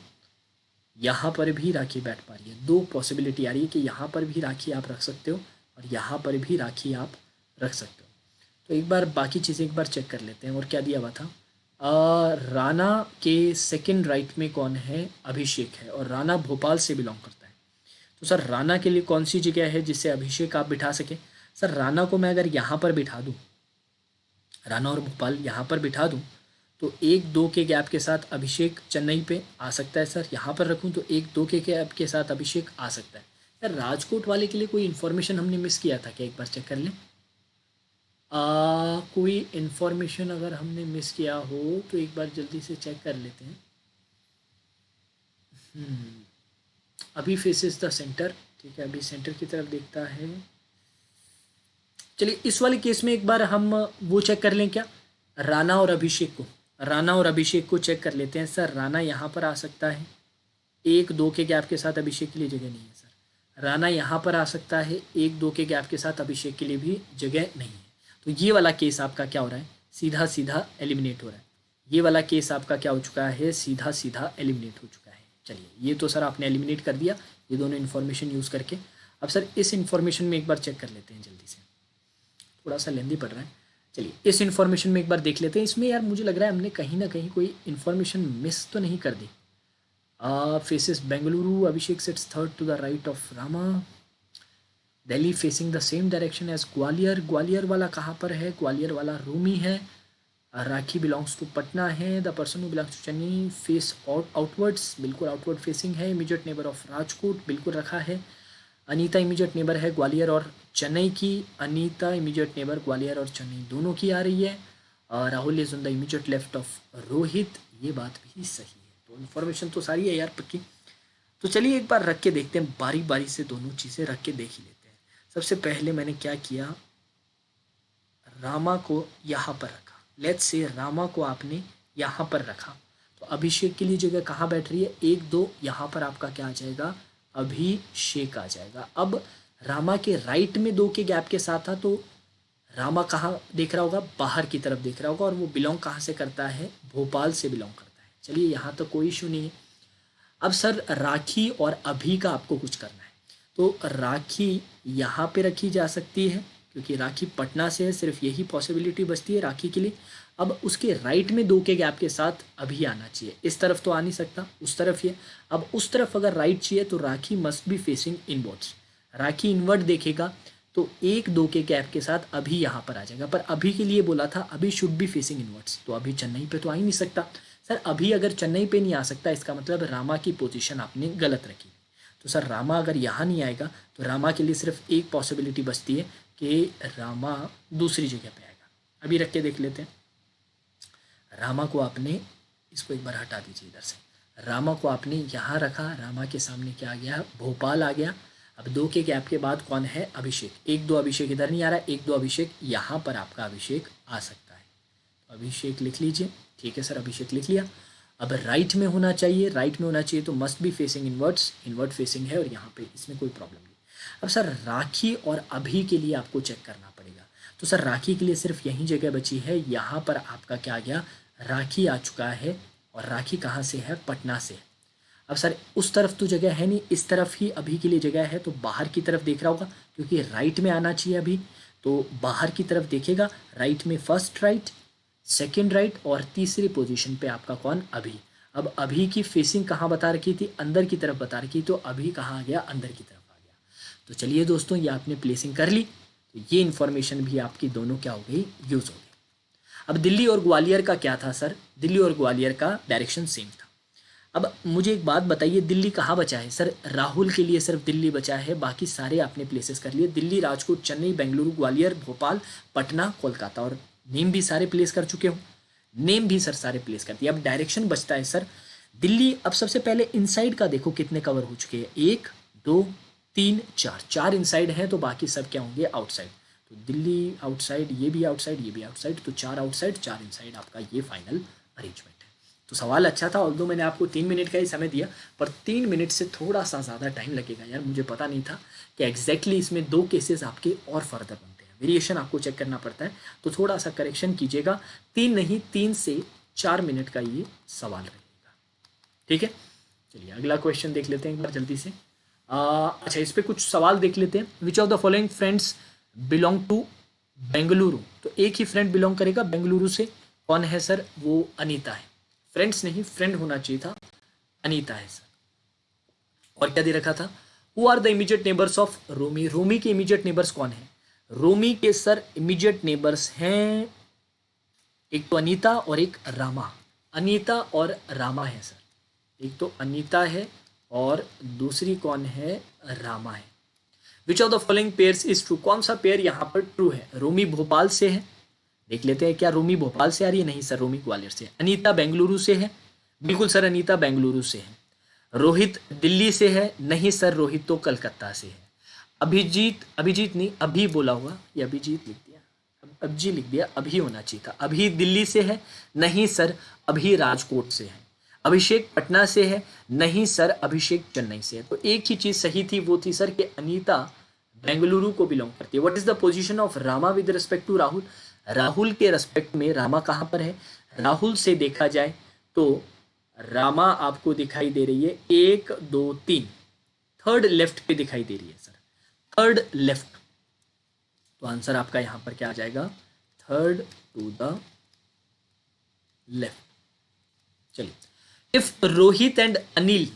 यहाँ पर भी राखी बैठ पा रही है। 2 पॉसिबिलिटी आ रही है कि यहाँ पर भी राखी आप रख सकते हो और यहाँ पर भी राखी आप रख सकते हो। तो एक बार बाकी चीज़ें एक बार चेक कर लेते हैं। और क्या दिया हुआ था? राणा के सेकंड राइट में कौन है? अभिषेक है, और राणा भोपाल से बिलोंग करता है। तो सर राणा के लिए कौन सी जगह है जिससे अभिषेक आप बिठा सकें? सर राणा को मैं अगर यहाँ पर बिठा दूँ, राणा और भोपाल यहाँ पर बिठा दूँ, तो 1-2 के गैप के साथ अभिषेक चेन्नई पे आ सकता है सर। यहाँ पर रखूँ तो 1-2 के गैप के साथ अभिषेक आ सकता है। सर राजकोट वाले के लिए कोई इन्फॉर्मेशन हमने मिस किया था क्या? एक बार चेक कर लें। कोई इन्फॉर्मेशन अगर हमने मिस किया हो तो एक बार जल्दी से चेक कर लेते हैं। अभी फेसेस द सेंटर, ठीक है, अभी सेंटर की तरफ देखता है। चलिए इस वाले केस में एक बार हम वो चेक कर लें क्या, राणा और अभिषेक को। राणा और अभिषेक को चेक कर लेते हैं सर। राणा यहाँ पर आ सकता है, 1-2 के गैप के साथ अभिषेक के लिए जगह नहीं है सर। राणा यहाँ पर आ सकता है, 1-2 के गैप के साथ अभिषेक के लिए भी जगह नहीं है। तो ये वाला केस आपका क्या हो रहा है? सीधा सीधा एलिमिनेट हो रहा है। ये वाला केस आपका क्या हो चुका है? सीधा सीधा एलिमिनेट हो चुका है। चलिए ये तो सर आपने एलिमिनेट कर दिया ये दोनों इन्फॉर्मेशन यूज़ करके। अब सर इस इन्फॉर्मेशन में एक बार चेक कर लेते हैं जल्दी से, थोड़ा सा लेंदी पड़ रहा है। चलिए इस इन्फॉर्मेशन में एक बार देख लेते हैं। इसमें यार मुझे लग रहा है हमने कहीं ना कहीं कोई इन्फॉर्मेशन मिस तो नहीं कर दी। Faces Bengaluru, Abhishek sits third to the right of Rama. Delhi facing the same direction as Gwalior. Gwalior वाला कहाँ पर है? ग्वालियर वाला रूमी है। राखी बिलोंग्स टू पटना है। The person who belongs to Chennai face outwards, बिल्कुल आउटवर्ड फेसिंग है। इमीडिएट नेबर ऑफ राजकोट बिल्कुल रखा है। अनीता इमीडिएट नेबर है ग्वालियर और चेन्नई की। अनीता इमीडिएट नेबर ग्वालियर और चेन्नई दोनों की आ रही है। Rahul is on the immediate left of Rohit, ये बात भी सही है। तो इन्फॉर्मेशन तो सारी है यार पक्की। तो चलिए एक बार रख के देखते हैं, बारी बारी से दोनों चीज़ें रख के देख ही लेते हैं। सबसे पहले मैंने क्या किया, रामा को यहाँ पर रखा। लेट्स से रामा को आपने यहाँ पर रखा, तो अभिषेक के लिए जगह कहाँ बैठ रही है? 1-2 यहाँ पर आपका क्या आ जाएगा? अभिषेक आ जाएगा। अब रामा के राइट में 2 के गैप के साथ था, तो रामा कहाँ देख रहा होगा? बाहर की तरफ देख रहा होगा। और वो बिलोंग कहाँ से करता है? भोपाल से बिलोंग करता है। चलिए यहाँ तो कोई इशू नहीं है। अब सर राखी और अभी का आपको कुछ करना है। तो राखी यहाँ पे रखी जा सकती है क्योंकि राखी पटना से है, सिर्फ यही पॉसिबिलिटी बचती है राखी के लिए। अब उसके राइट में 2 के गैप के साथ अभी आना चाहिए। इस तरफ तो आ नहीं सकता, उस तरफ ही है। अब उस तरफ अगर राइट चाहिए तो Rakhi must be facing inwards. Rakhi inward देखेगा तो 1-2 के गैप के साथ अभी यहाँ पर आ जाएगा। पर अभी के लिए बोला था अभी शुड बी फेसिंग इनवर्ड्स, तो अभी चेन्नई पे तो आ ही नहीं सकता। सर अभी अगर चेन्नई पे नहीं आ सकता, इसका मतलब रामा की पोजीशन आपने गलत रखी। तो सर रामा अगर यहाँ नहीं आएगा तो रामा के लिए सिर्फ एक पॉसिबिलिटी बचती है कि रामा दूसरी जगह पे आएगा। अभी रख के देख लेते हैं। रामा को आपने, इसको एक बार हटा दीजिए इधर से। रामा को आपने यहाँ रखा, रामा के सामने क्या आ गया? भोपाल आ गया। अब 2 के गैप के बाद कौन है? अभिषेक। 1-2 अभिषेक इधर नहीं आ रहा, 1-2 अभिषेक यहाँ पर आपका अभिषेक आ सकता है। तो अभिषेक लिख लीजिए, ठीक है सर, अभिषेक लिख लिया। अब राइट में होना चाहिए, राइट में होना चाहिए तो must be facing inwards, inward facing है और यहाँ पे इसमें कोई प्रॉब्लम नहीं। अब सर राखी और अभी के लिए आपको चेक करना पड़ेगा। तो सर राखी के लिए सिर्फ यही जगह बची है, यहाँ पर आपका क्या आ गया? राखी आ चुका है। और राखी कहाँ से है? पटना से। अब सर उस तरफ तो जगह है नहीं, इस तरफ ही अभी के लिए जगह है, तो बाहर की तरफ देख रहा होगा क्योंकि राइट में आना चाहिए अभी, तो बाहर की तरफ देखेगा। राइट में फर्स्ट राइट, सेकेंड राइट और तीसरी पोजीशन पे आपका कौन? अभी। अब अभी की फेसिंग कहाँ बता रखी थी? अंदर की तरफ बता रखी, तो अभी कहाँ आ गया? अंदर की तरफ आ गया। तो चलिए दोस्तों ये आपने प्लेसिंग कर ली, तो ये इन्फॉर्मेशन भी आपकी दोनों क्या हो गई? यूज़ हो गई। अब दिल्ली और ग्वालियर का क्या था सर, दिल्ली और ग्वालियर का डायरेक्शन सेम था। अब मुझे एक बात बताइए, दिल्ली कहाँ बचा है सर, राहुल के लिए सिर्फ दिल्ली बचा है, बाकी सारे आपने प्लेसेस कर लिए, दिल्ली, राजकोट, चेन्नई, बेंगलुरु, ग्वालियर, भोपाल, पटना, कोलकाता, और नेम भी सारे प्लेस कर चुके हो, नेम भी सर सारे प्लेस कर दिए। अब डायरेक्शन बचता है सर दिल्ली। अब सबसे पहले इनसाइड का देखो कितने कवर हो चुके हैं, 1 2 3 4, 4 इनसाइड हैं, तो बाकी सब क्या होंगे, आउटसाइड। तो दिल्ली आउटसाइड, ये भी आउटसाइड, ये भी आउटसाइड, तो 4 आउटसाइड 4 इनसाइड, आपका ये फाइनल अरेंजमेंट है। तो सवाल अच्छा था, ऑल्दो मैंने आपको 3 मिनट का ही समय दिया, पर 3 मिनट से थोड़ा सा ज़्यादा टाइम लगेगा यार, मुझे पता नहीं था कि एग्जैक्टली इसमें 2 केसेस आपके और फर्दर बनते हैं, वेरिएशन आपको चेक करना पड़ता है, तो थोड़ा सा करेक्शन कीजिएगा। 3 नहीं, 3 से 4 मिनट का ये सवाल रहेगा, ठीक है। चलिए अगला क्वेश्चन देख लेते हैं एक बार जल्दी से। अच्छा, इस पे कुछ सवाल देख लेते हैं। Which of the following friends belong to Bengaluru, तो एक ही फ्रेंड बिलोंग करेगा बेंगलुरु से, कौन है सर, वो अनीता है। फ्रेंड्स नहीं, फ्रेंड होना चाहिए था, अनीता है सर। और क्या दे रखा था, who are the immediate neighbours of Romi, Romi के इमीडिएट नेबर्स कौन है, रोमी के सर इमीडिएट नेबर्स हैं एक तो अनीता और एक रामा, अनीता और रामा है सर, एक तो अनीता है और दूसरी कौन है, रामा है। विच of the following pairs is true, कौन सा पेयर यहाँ पर ट्रू है, रोमी भोपाल से है, देख लेते हैं क्या रोमी भोपाल से आ रही है, नहीं सर रोमी ग्वालियर से है। अनीता बेंगलुरु से है, बिल्कुल सर अनीता बेंगलुरु से है। रोहित दिल्ली से है, नहीं सर रोहित तो कलकत्ता से है। अभिजीत, अभिजीत नहीं अभी बोला हुआ, ये अभिजीत लिख दिया, अभी लिख दिया, अभी होना चाहिए था। अभी दिल्ली से है, नहीं सर अभी राजकोट से है। अभिषेक पटना से है, नहीं सर अभिषेक चेन्नई से है। तो एक ही चीज सही थी, वो थी सर कि अनीता बेंगलुरु को बिलोंग करती है। What is the position of Rama with respect to Rahul, Rahul के रेस्पेक्ट में रामा कहाँ पर है, राहुल से देखा जाए तो रामा आपको दिखाई दे रही है 1 2 3, थर्ड लेफ्ट पे दिखाई दे रही है सर, थर्ड लेफ्ट। तो आंसर आपका यहां पर क्या आ जाएगा, थर्ड टू द लेफ्ट। चलिए, if Rohit and Anil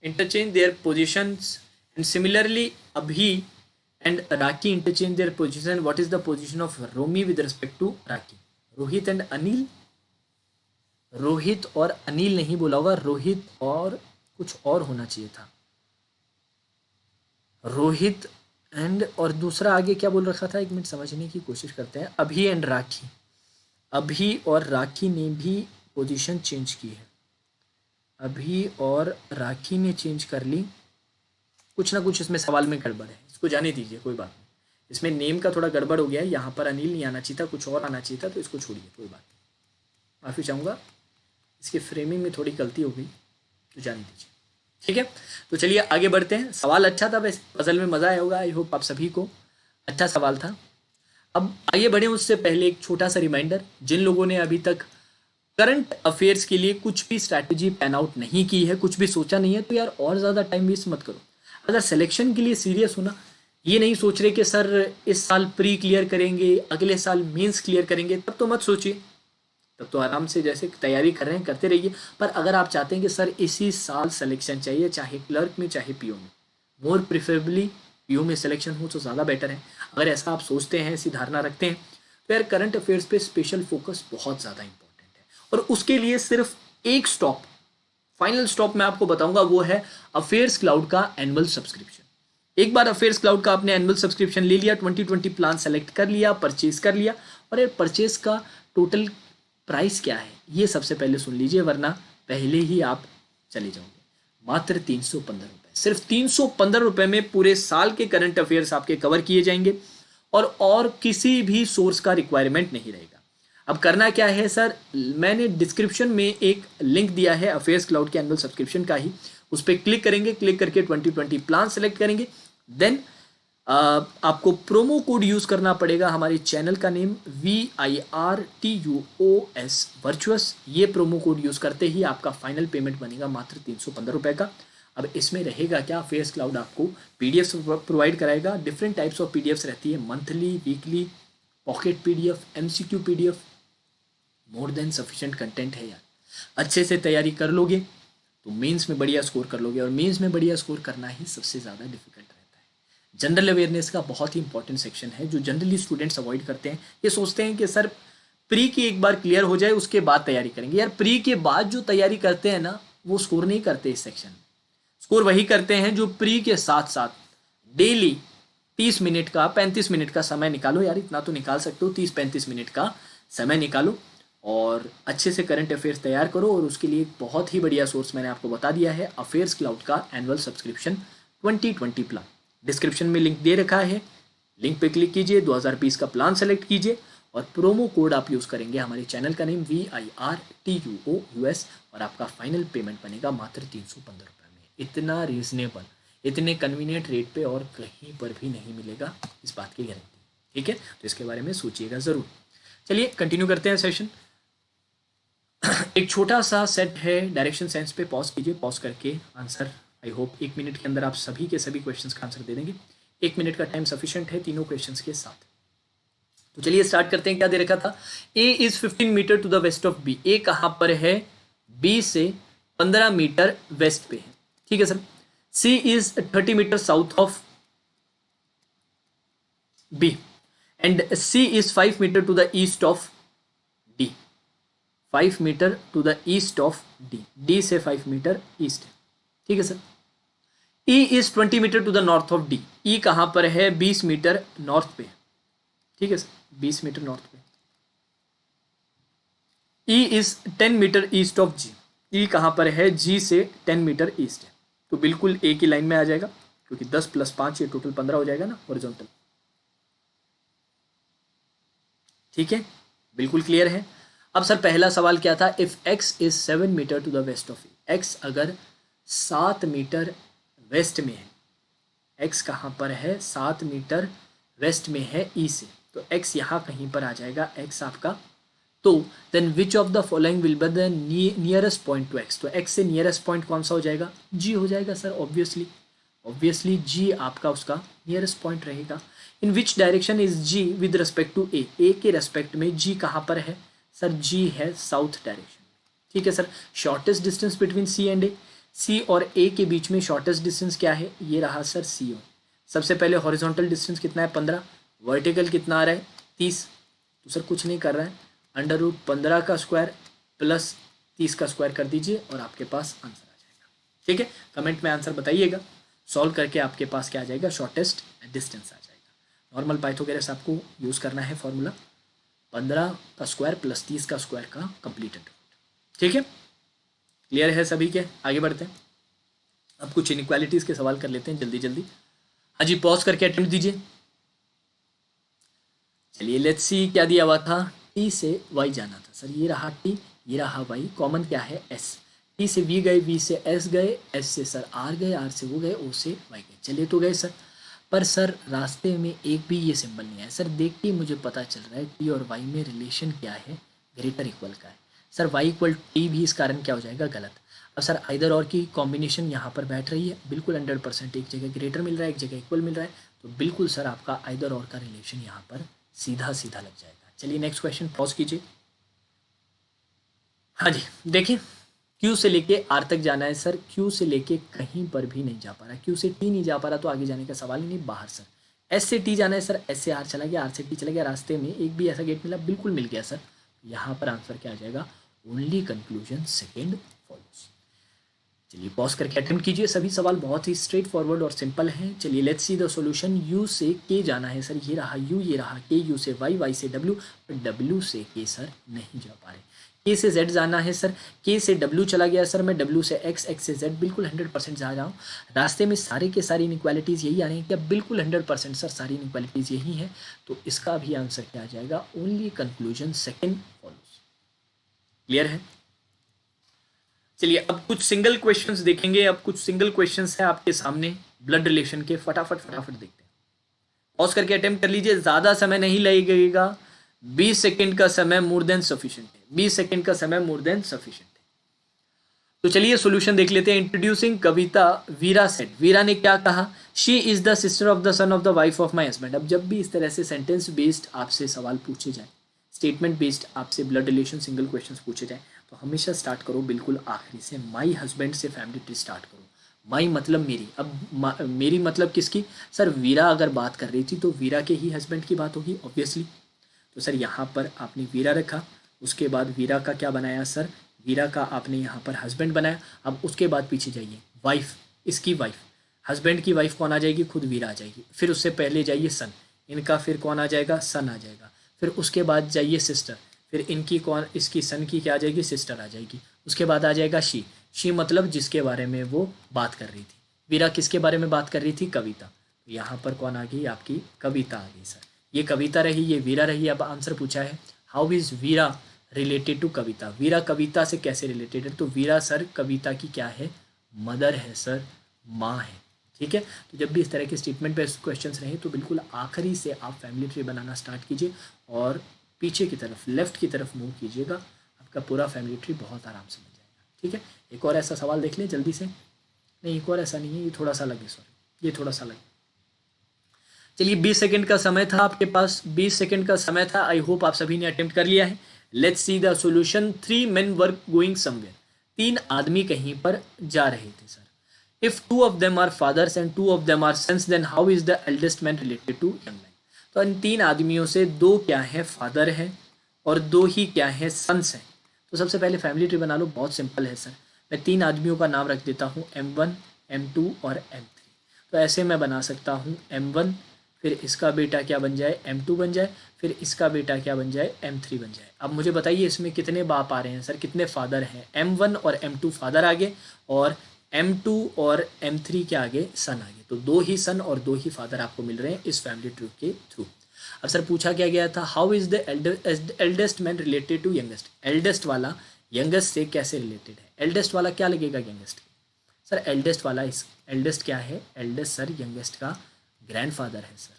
interchange their positions and similarly Abhi and Rakhi interchange their position, what is the position of Romi with respect to Rakhi, Rohit and Anil, Rohit और अनिल नहीं बोला होगा, रोहित और कुछ और होना चाहिए था, रोहित एंड और दूसरा आगे क्या बोल रखा था, एक मिनट समझने की कोशिश करते हैं। अभी एंड राखी, अभी और राखी ने भी पोजीशन चेंज की है, अभी और राखी ने चेंज कर ली, कुछ ना कुछ इसमें सवाल में गड़बड़ है, इसको जाने दीजिए, कोई बात नहीं, इसमें नेम का थोड़ा गड़बड़ हो गया है, यहाँ पर अनिल नहीं आना चाहिए था, कुछ और आना चाहिए था, तो इसको छोड़िए, कोई बात नहीं, माफ़ी चाहूँगा, इसके फ्रेमिंग में थोड़ी गलती हो गई, तो जाने दीजिए, ठीक है। तो चलिए आगे बढ़ते हैं। सवाल अच्छा था, वैसे पजल में मज़ा आया होगा, आई होप आप सभी को अच्छा सवाल था। अब आगे बढ़े उससे पहले एक छोटा सा रिमाइंडर, जिन लोगों ने अभी तक करंट अफेयर्स के लिए कुछ भी स्ट्रैटेजी पैन आउट नहीं की है, कुछ भी सोचा नहीं है, तो यार और ज़्यादा टाइम वेस्ट मत करो। अगर सिलेक्शन के लिए सीरियस होना, ये नहीं सोच रहे कि सर इस साल प्री क्लियर करेंगे, अगले साल मेंस क्लियर करेंगे, तब तो मत सोचिए, तब तो आराम से जैसे तैयारी कर रहे हैं करते रहिए। पर अगर आप चाहते हैं कि सर इसी साल सिलेक्शन चाहिए, चाहे क्लर्क में चाहे पीओ में, मोर प्रिफरेबली पीओ में सिलेक्शन हो तो ज़्यादा बेटर है। अगर ऐसा आप सोचते हैं, ऐसी धारणा रखते हैं, तो यार करंट अफेयर्स पे स्पेशल फोकस बहुत ज़्यादा इंपॉर्टेंट है। और उसके लिए सिर्फ एक स्टॉप, फाइनल स्टॉप मैं आपको बताऊंगा, वो है अफेयर्स क्लाउड का एनुअल सब्सक्रिप्शन। एक बार अफेयर्स क्लाउड का आपने एनुअल सब्सक्रिप्शन ले लिया, 2020 प्लान सेलेक्ट कर लिया, परचेज कर लिया, और यार परचेज का टोटल प्राइस क्या है ये सबसे पहले सुन लीजिए, वरना पहले ही आप चले जाओगे। मात्र 315 रुपये, सिर्फ 315 रुपये में पूरे साल के करंट अफेयर्स आपके कवर किए जाएंगे, और किसी भी सोर्स का रिक्वायरमेंट नहीं रहेगा। अब करना क्या है सर, मैंने डिस्क्रिप्शन में एक लिंक दिया है अफेयर्स क्लाउड के एनुअल सब्सक्रिप्शन का ही, उस पर क्लिक करेंगे, क्लिक करके 2020 प्लान सेलेक्ट करेंगे, देन आपको प्रोमो कोड यूज करना पड़ेगा, हमारे चैनल का नेम VIRTUOS वर्चुअस, ये प्रोमो कोड यूज करते ही आपका फाइनल पेमेंट बनेगा मात्र 315 रुपये का। अब इसमें रहेगा क्या, अफेयर्स क्लाउड आपको पीडीएफ प्रोवाइड कराएगा, डिफरेंट टाइप्स ऑफ पीडीएफ्स रहती है, monthly, weekly, pocket PDF, MCQ PDF, more than sufficient content है यार। अच्छे से तैयारी कर लोगे तो मेंस में बढ़िया स्कोर कर लोगे, और मेंस में बढ़िया स्कोर करना ही सबसे ज़्यादा डिफिकल्ट रहता है। जनरल अवेयरनेस का बहुत ही इंपॉर्टेंट सेक्शन है, जो जनरली स्टूडेंट्स अवॉइड करते हैं। ये सोचते हैं कि सर प्री की एक बार क्लियर हो जाए उसके बाद तैयारी करेंगे। यार प्री के बाद जो तैयारी करते हैं ना वो स्कोर नहीं करते इस सेक्शन में। स्कोर वही करते हैं जो प्री के साथ साथ डेली 30 मिनट का 35 मिनट का समय निकालो। यार इतना तो निकाल सकते हो, 30-35 मिनट का समय निकालो और अच्छे से करंट अफेयर्स तैयार करो। और उसके लिए एक बहुत ही बढ़िया सोर्स मैंने आपको बता दिया है, अफेयर्स क्लाउड का एनुअल सब्सक्रिप्शन 2020 प्लान। डिस्क्रिप्शन में लिंक दे रखा है, लिंक पे क्लिक कीजिए, 2020 का प्लान सेलेक्ट कीजिए और प्रोमो कोड आप यूज़ करेंगे हमारे चैनल का नेम VIRTUOUS और आपका फाइनल पेमेंट बनेगा मात्र 315 रुपये में। इतना रीजनेबल, इतने कन्वीनियंट रेट पे और कहीं पर भी नहीं मिलेगा, इस बात की गारंटी। ठीक है, तो इसके बारे में सोचिएगा ज़रूर। चलिए कंटिन्यू करते हैं सेशन। एक छोटा सा सेट है डायरेक्शन साइंस पे, पॉज कीजिए, पॉज करके आंसर आई होप 1 मिनट के अंदर आप सभी के सभी क्वेश्चंस का आंसर दे देंगे। 1 मिनट का टाइम सफिशिएंट है तीनों क्वेश्चंस के साथ। तो चलिए स्टार्ट करते हैं। क्या दे रखा था? A is 15 metre to the west of B. A कहां पर है? बी से 15 मीटर वेस्ट पे है। ठीक है sir. C is 30 metre south of B and C is 5 metre to the east of D. 5 metre to the east of D, D से 5 metre east है। ठीक है sir. E is 20 metre to the north of D. E कहां पर है? 20 metre north पे। ठीक है सर, 20 मीटर नॉर्थ पे। E is 10 metre east of G. E कहां पर है? जी से 10 मीटर ईस्ट है। तो बिल्कुल एक ही लाइन में आ जाएगा क्योंकि 10 + 5 ये टोटल 15 हो जाएगा ना हॉरिजॉन्टल। ठीक है, बिल्कुल क्लियर है। अब सर पहला सवाल क्या था? If X is 7 metre to the west of E. X अगर 7 मीटर वेस्ट में है, एक्स कहाँ पर है? 7 मीटर वेस्ट में है ई से, तो एक्स यहाँ कहीं पर आ जाएगा, एक्स आपका। तो then which of the following will be the nearest point to X. तो एक्स से नियरेस्ट पॉइंट कौन सा हो जाएगा? जी हो जाएगा सर, ऑब्वियसली जी आपका उसका नियरेस्ट पॉइंट रहेगा। In which direction is G with respect to A. A के रेस्पेक्ट में जी कहाँ पर है? सर जी है साउथ डायरेक्शन। ठीक है sir. Shortest distance between C and A. C और ए के बीच में शॉर्टेस्ट डिस्टेंस क्या है? ये रहा सर सी ओ। सबसे पहले हॉरिजॉन्टल डिस्टेंस कितना है? 15। वर्टिकल कितना आ रहा है? 30। तो सर कुछ नहीं कर रहा है, √15 का स्क्वायर प्लस 30 का स्क्वायर कर दीजिए और आपके पास आंसर आ जाएगा। ठीक है, कमेंट में आंसर बताइएगा। सॉल्व करके आपके पास क्या आ जाएगा? शॉर्टेस्ट डिस्टेंस आ जाएगा। नॉर्मल पाइथागोरस आपको यूज़ करना है फॉर्मूला, 15 का स्क्वायर प्लस 30 का स्क्वायर का कंप्लीटेड रूट। ठीक है, क्लियर है सभी के? आगे बढ़ते हैं। अब कुछ इनइक्वालिटीज़ के सवाल कर लेते हैं जल्दी जल्दी। हाँ जी, पॉज करके अटेम्प्ट दीजिए। चलिए लेट्स सी क्या दिया हुआ था। टी से वाई जाना था सर, ये रहा टी, ये रहा वाई, कॉमन क्या है? एस। टी से वी गए, वी से एस गए, एस से सर आर गए, आर से वो गए, ओ से वाई गए। चलिए तो गए सर, पर सर रास्ते में एक भी ये सिंबल नहीं है। सर देख के मुझे पता चल रहा है टी और वाई में रिलेशन क्या है? ग्रेटर इक्वल का है। सर वाई इक्वल टी भी इस कारण क्या हो जाएगा? गलत। अब सर आइदर और की कॉम्बिनेशन यहाँ पर बैठ रही है, बिल्कुल 100%। एक जगह ग्रेटर मिल रहा है, एक जगह इक्वल मिल रहा है, तो बिल्कुल सर आपका आइदर और का रिलेशन यहाँ पर सीधा सीधा लग जाएगा। चलिए नेक्स्ट क्वेश्चन, पॉज कीजिए। हाँ जी देखिए, क्यू से लेके आर तक जाना है सर। क्यू से लेके कहीं पर भी नहीं जा पा रहा, क्यू से टी नहीं जा पा रहा, तो आगे जाने का सवाल ही नहीं, बाहर सर। एस से टी जाना है सर, एस से आर चला गया, आर से टी चला गया, रास्ते में एक भी ऐसा गेट मिला? बिल्कुल मिल गया सर। यहाँ पर आंसर क्या आ जाएगा? Only conclusion second follows. चलिए पॉज करके अटेम्प्ट कीजिए। सभी सवाल बहुत ही स्ट्रेट फॉरवर्ड और सिंपल हैं। चलिए let's see the solution. You से के जाना है सर, ये रहा यू, ये रहा के, यू से वाई, वाई से डब्ल्यू, डब्ल्यू से के सर नहीं जा पा रहे। के से जेड जाना है सर, के से डब्ल्यू चला गया सर, मैं डब्ल्यू से एक्स, एक्स से जेड, बिल्कुल 100% जा रहा हूँ। रास्ते में सारे के सारी इनइक्वालिटीज़ यही आ रही हैं क्या? बिल्कुल 100% सर, सारी इनइक्वालिटीज़ यही हैं। तो इसका भी आंसर क्या आ जाएगा? Only conclusion second follows. Clear है? चलिए अब कुछ सिंगल क्वेश्चंस देखेंगे। अब कुछ सिंगल क्वेश्चंस हैं आपके सामने ब्लड रिलेशन के, फटाफट फटाफट देखते हैं। पॉज करके अटेम्प्ट कर लीजिए, ज़्यादा समय नहीं लगेगा। 20 सेकेंड का समय मोर देन सफिशिएंट है, 20 सेकेंड का समय मोर देन सफिशिएंट है। तो चलिए सॉल्यूशन देख लेते हैं। इंट्रोड्यूसिंग कविता, वीरा सेड। वीरा ने क्या कहा? She is the sister of the son of the wife of my husband. अब जब भी इस तरह से सेंटेंस बेस्ड आपसे सवाल पूछे जाए, स्टेटमेंट बेस्ड आपसे ब्लड रिलेशन सिंगल क्वेश्चन पूछे जाए, तो हमेशा स्टार्ट करो बिल्कुल आखिरी से। माई हस्बैंड से फैमिली ट्री स्टार्ट करो। माई मतलब मेरी। अब मेरी मतलब किसकी? सर वीरा अगर बात कर रही थी तो वीरा के ही हस्बैंड की बात होगी ऑब्वियसली। तो सर यहाँ पर आपने वीरा रखा, उसके बाद वीरा का क्या बनाया सर, वीरा का आपने यहाँ पर हस्बैंड बनाया। अब उसके बाद पीछे जाइए, वाइफ, इसकी वाइफ, हस्बैंड की वाइफ कौन आ जाएगी, खुद वीरा आ जाएगी। फिर उससे पहले जाइए सन, इनका फिर कौन आ जाएगा, सन आ जाएगा। फिर उसके बाद जाइए सिस्टर, फिर इनकी कौन, इसकी सन की क्या आ जाएगी, सिस्टर आ जाएगी। उसके बाद आ जाएगा शी मतलब जिसके बारे में वो बात कर रही थी। वीरा किसके बारे में बात कर रही थी, कविता। तो यहाँ पर कौन आ गई, आपकी कविता आ गई सर। ये कविता रही, ये वीरा रही। अब आंसर पूछा है how is Veera related to Kavita, Veera Kavita से कैसे रिलेटेड है। तो वीरा सर कविता की क्या है, मदर है सर, माँ है। ठीक है, तो जब भी इस तरह के स्टेटमेंट पे क्वेश्चंस रहे तो बिल्कुल आखिरी से आप फैमिली ट्री बनाना स्टार्ट कीजिए और पीछे की तरफ, लेफ्ट की तरफ मूव कीजिएगा, आपका पूरा फैमिली ट्री बहुत आराम से बन जाएगा। ठीक है, एक और ऐसा सवाल देख लें जल्दी से। नहीं, एक और ऐसा नहीं है, ये थोड़ा सा लगे, सॉरी ये थोड़ा सा लगे। चलिए 20 सेकंड का समय था आपके पास, 20 सेकंड का समय था। आई होप आप सभी ने अटेम्प्ट कर लिया है। Let's see the solution. 3 men were going somewhere, 3 आदमी कहीं पर जा रहे थे sir. If 2 of them are fathers and 2 of them are sons, then how is the eldest man related to young man? तो इन 3 आदमियों से 2 क्या है, फादर है, और 2 ही क्या है, सन्स हैं। तो सबसे पहले फैमिली ट्री बना लो, बहुत सिंपल है सर। मैं 3 आदमियों का नाम रख देता हूँ, M1, M2 और M3। तो ऐसे मैं बना सकता हूँ M1, फिर इसका बेटा क्या बन जाए, M2 बन जाए, फिर इसका बेटा क्या बन जाए, M3 बन जाए। अब मुझे बताइए इसमें कितने बाप आ रहे हैं सर, कितने फादर हैं। M1 और M2 फादर आगे, और M2 और M3 के आगे सन आगे। तो 2 ही सन और 2 ही फादर आपको मिल रहे हैं इस फैमिली ट्री के थ्रू। अब सर पूछा क्या गया था, how is the eldest man related to youngest. Eldest वाला यंगेस्ट से कैसे रिलेटेड है, एल्डेस्ट वाला क्या लगेगा यंगेस्ट सर, एल्डेस्ट वाला, इस एल्डेस्ट क्या है, एल्डेस्ट सर यंगेस्ट का ग्रैंडफादर है सर,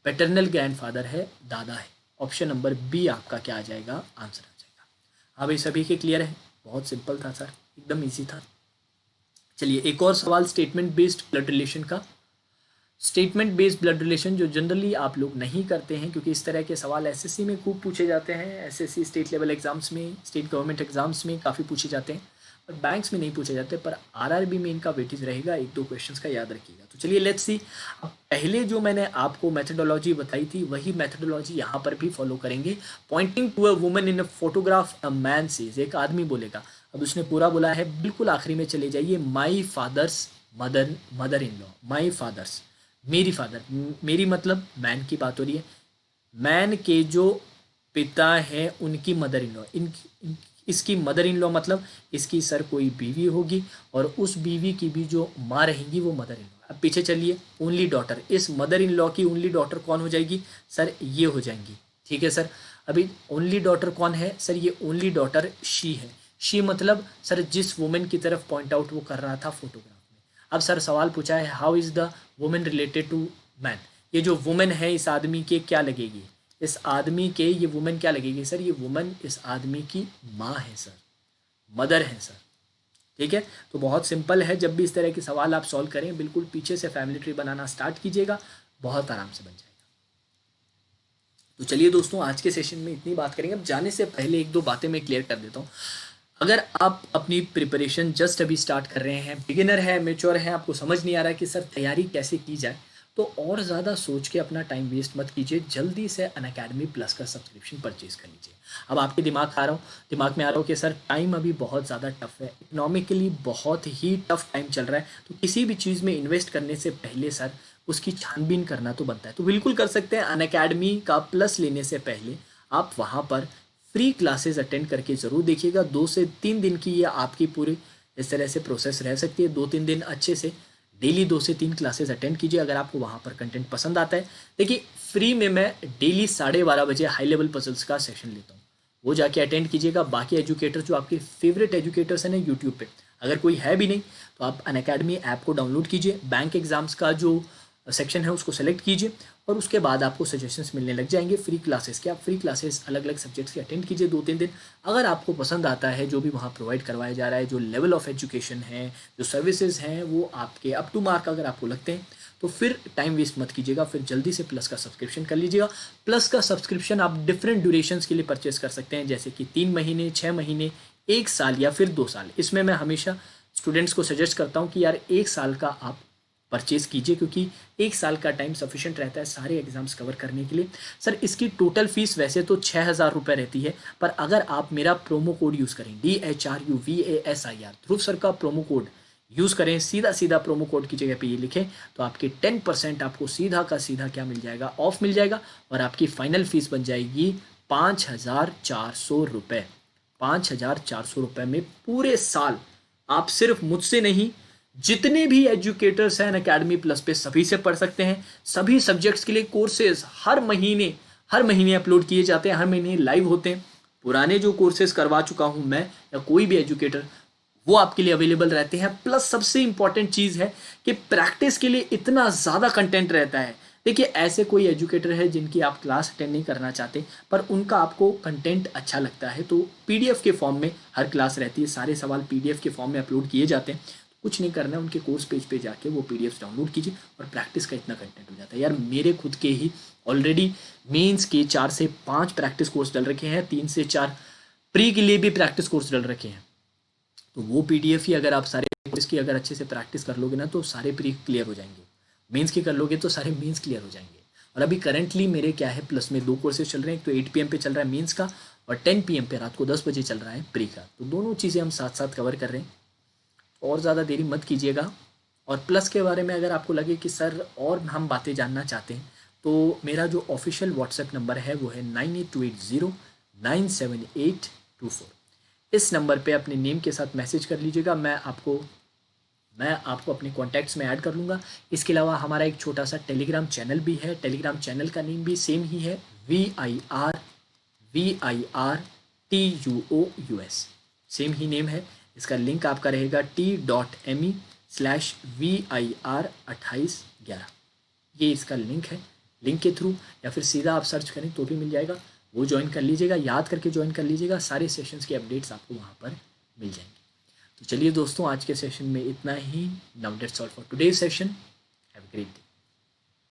पैटर्नल ग्रैंडफादर है, दादा है। ऑप्शन नंबर बी आपका क्या आ जाएगा, आंसर आ जाएगा। हाँ भाई, सभी के क्लियर है, बहुत सिंपल था सर, एकदम इजी था। चलिए एक और सवाल स्टेटमेंट बेस्ड ब्लड रिलेशन का। स्टेटमेंट बेस्ड ब्लड रिलेशन जो जनरली आप लोग नहीं करते हैं, क्योंकि इस तरह के सवाल एसएससी में खूब पूछे जाते हैं, एसएससी स्टेट लेवल एग्जाम्स में, स्टेट गवर्नमेंट एग्जाम्स में काफ़ी पूछे जाते हैं, पर बैंक्स में नहीं पूछे जाते, पर आरआरबी में इनका वेटेज रहेगा। 1-2 क्वेश्चंस का याद रखिएगा। तो चलिए लेट्स सी। अब पहले जो मैंने आपको मेथडोलॉजी बताई थी वही मेथडोलॉजी यहाँ पर भी फॉलो करेंगे। Pointing to a woman in a photograph, a man says, एक आदमी बोलेगा। अब उसने पूरा बोला है, बिल्कुल आखिरी में चले जाइए, my father's mother in law, my father's, मेरी फादर, मेरी मतलब मैन की बात हो रही है, मैन के जो पिता हैं उनकी मदर इन लॉ, इसकी मदर इन लॉ मतलब इसकी सर कोई बीवी होगी, और उस बीवी की भी जो माँ रहेंगी वो मदर इन लॉ। अब पीछे चलिए, ओनली डॉटर, इस मदर इन लॉ की ओनली डॉटर कौन हो जाएगी सर, ये हो जाएंगी। ठीक है सर, अभी ओनली डॉटर कौन है सर, ये ओनली डॉटर शी है। शी मतलब सर जिस वुमेन की तरफ पॉइंट आउट वो कर रहा था फोटोग्राफ में। अब सर सवाल पूछा है, how is the women related to man. ये जो वुमेन है इस आदमी के क्या लगेगी, इस आदमी के ये वुमेन क्या लगेगी सर, ये वुमेन इस आदमी की माँ है सर, मदर है सर। ठीक है, तो बहुत सिंपल है। जब भी इस तरह के सवाल आप सॉल्व करें, बिल्कुल पीछे से फैमिली ट्री बनाना स्टार्ट कीजिएगा, बहुत आराम से बन जाएगा। तो चलिए दोस्तों, आज के सेशन में इतनी बात करेंगे। अब जाने से पहले 1-2 बातें मैं क्लियर कर देता हूँ। अगर आप अपनी प्रिपरेशन जस्ट अभी स्टार्ट कर रहे हैं, बिगिनर है, मेच्योर है, आपको समझ नहीं आ रहा है कि सर तैयारी कैसे की जाए, तो और ज़्यादा सोच के अपना टाइम वेस्ट मत कीजिए, जल्दी से अनअकैडमी प्लस का सब्सक्रिप्शन परचेज कर लीजिए। अब आपके दिमाग में आ रहा हो कि सर टाइम अभी बहुत ज़्यादा टफ है, इकोनॉमिकली बहुत ही टफ टाइम चल रहा है, तो किसी भी चीज़ में इन्वेस्ट करने से पहले सर उसकी छानबीन करना तो बनता है। तो बिल्कुल कर सकते हैं, अनअकैडमी का प्लस लेने से पहले आप वहाँ पर फ्री क्लासेस अटेंड करके ज़रूर देखिएगा। 2 से 3 दिन की ये आपकी पूरी इस तरह से प्रोसेस रह सकती है। 2-3 दिन अच्छे से डेली 2 से 3 क्लासेस अटेंड कीजिए अगर आपको वहाँ पर कंटेंट पसंद आता है। देखिए फ्री में मैं डेली 12:30 बजे हाई लेवल पजल्स का सेशन लेता हूँ, वो जाके अटेंड कीजिएगा। बाकी एजुकेटर जो आपके फेवरेट एजुकेटर्स हैं ना यूट्यूब पे, अगर कोई है भी नहीं तो आप अनअकैडमी ऐप को डाउनलोड कीजिए, बैंक एग्जाम्स का जो सेक्शन है उसको सेलेक्ट कीजिए, और उसके बाद आपको सजेशंस मिलने लग जाएंगे फ्री क्लासेस के। आप फ्री क्लासेस अलग अलग सब्जेक्ट्स के अटेंड कीजिए 2-3 दिन। अगर आपको पसंद आता है जो भी वहाँ प्रोवाइड करवाया जा रहा है, जो लेवल ऑफ एजुकेशन है, जो सर्विसेज हैं, वो आपके अप टू मार्क अगर आपको लगते हैं, तो फिर टाइम वेस्ट मत कीजिएगा, फिर जल्दी से प्लस का सब्सक्रिप्शन कर लीजिएगा। प्लस का सब्सक्रिप्शन आप डिफरेंट ड्यूरेशंस के लिए परचेस कर सकते हैं, जैसे कि 3 महीने, 6 महीने, 1 साल या फिर 2 साल। इसमें मैं हमेशा स्टूडेंट्स को सजेस्ट करता हूँ कि यार 1 साल का आप परचेज कीजिए, क्योंकि एक साल का टाइम सफिशिएंट रहता है सारे एग्जाम्स कवर करने के लिए। सर इसकी टोटल फीस वैसे तो 6,000 रुपये रहती है, पर अगर आप मेरा प्रोमो कोड यूज़ करें DHRUVASIR, ध्रुव सर का प्रोमो कोड यूज़ करें, सीधा सीधा प्रोमो कोड की जगह पे ये लिखें, तो आपके 10% आपको सीधा का सीधा क्या मिल जाएगा, ऑफ मिल जाएगा, और आपकी फाइनल फीस बन जाएगी 5,400 रुपये। 5,400 रुपये में पूरे साल आप सिर्फ मुझसे नहीं, जितने भी एजुकेटर्स हैं अकेडमी प्लस पे सभी से पढ़ सकते हैं। सभी सब्जेक्ट्स के लिए कोर्सेज हर महीने अपलोड किए जाते हैं, हर महीने लाइव होते हैं। पुराने जो कोर्सेज करवा चुका हूं मैं या कोई भी एजुकेटर, वो आपके लिए अवेलेबल रहते हैं। प्लस सबसे इंपॉर्टेंट चीज़ है कि प्रैक्टिस के लिए इतना ज़्यादा कंटेंट रहता है। देखिए ऐसे कोई एजुकेटर है जिनकी आप क्लास अटेंड नहीं करना चाहते, पर उनका आपको कंटेंट अच्छा लगता है, तो पीडीएफ के फॉर्म में हर क्लास रहती है, सारे सवाल पीडीएफ के फॉर्म में अपलोड किए जाते हैं। कुछ नहीं करना है, उनके कोर्स पेज पे जाके वो पीडीएफ डाउनलोड कीजिए और प्रैक्टिस का इतना कंटेंट हो जाता है। यार मेरे खुद के ही ऑलरेडी मेंस के 4 से 5 प्रैक्टिस कोर्स डल रखे हैं, 3 से 4 प्री के लिए भी प्रैक्टिस कोर्स डल रखे हैं। तो वो पीडीएफ ही अगर आप सारे कोर्स की अगर अच्छे से प्रैक्टिस कर लोगे ना, तो सारे प्री क्लियर हो जाएंगे। मेंस की कर लोगे तो सारे मेंस क्लियर हो जाएंगे। और अभी करंटली मेरे क्या है, प्लस में 2 कोर्सेज चल रहे हैं। एक तो 8 PM पे चल रहा है मेंस का, और 10 PM पे रात को 10 बजे चल रहा है प्री का। तो दोनों चीज़ें हम साथ साथ कवर कर रहे हैं। और ज़्यादा देरी मत कीजिएगा। और प्लस के बारे में अगर आपको लगे कि सर और हम बातें जानना चाहते हैं, तो मेरा जो ऑफिशियल व्हाट्सएप नंबर है वो है 9828097824। इस नंबर पे अपने नेम के साथ मैसेज कर लीजिएगा, मैं आपको अपने कॉन्टैक्ट्स में ऐड कर लूँगा। इसके अलावा हमारा एक छोटा सा टेलीग्राम चैनल भी है। टेलीग्राम चैनल का नेम भी सेम ही है, VIRTUOUS, सेम ही नेम है। इसका लिंक आपका रहेगा t.me/VIR2811। ये इसका लिंक है। लिंक के थ्रू या फिर सीधा आप सर्च करें तो भी मिल जाएगा, वो ज्वाइन कर लीजिएगा, याद करके ज्वाइन कर लीजिएगा। सारे सेशंस के अपडेट्स आपको वहाँ पर मिल जाएंगे। तो चलिए दोस्तों, आज के सेशन में इतना ही। Now that's all for today's session. Have a great day.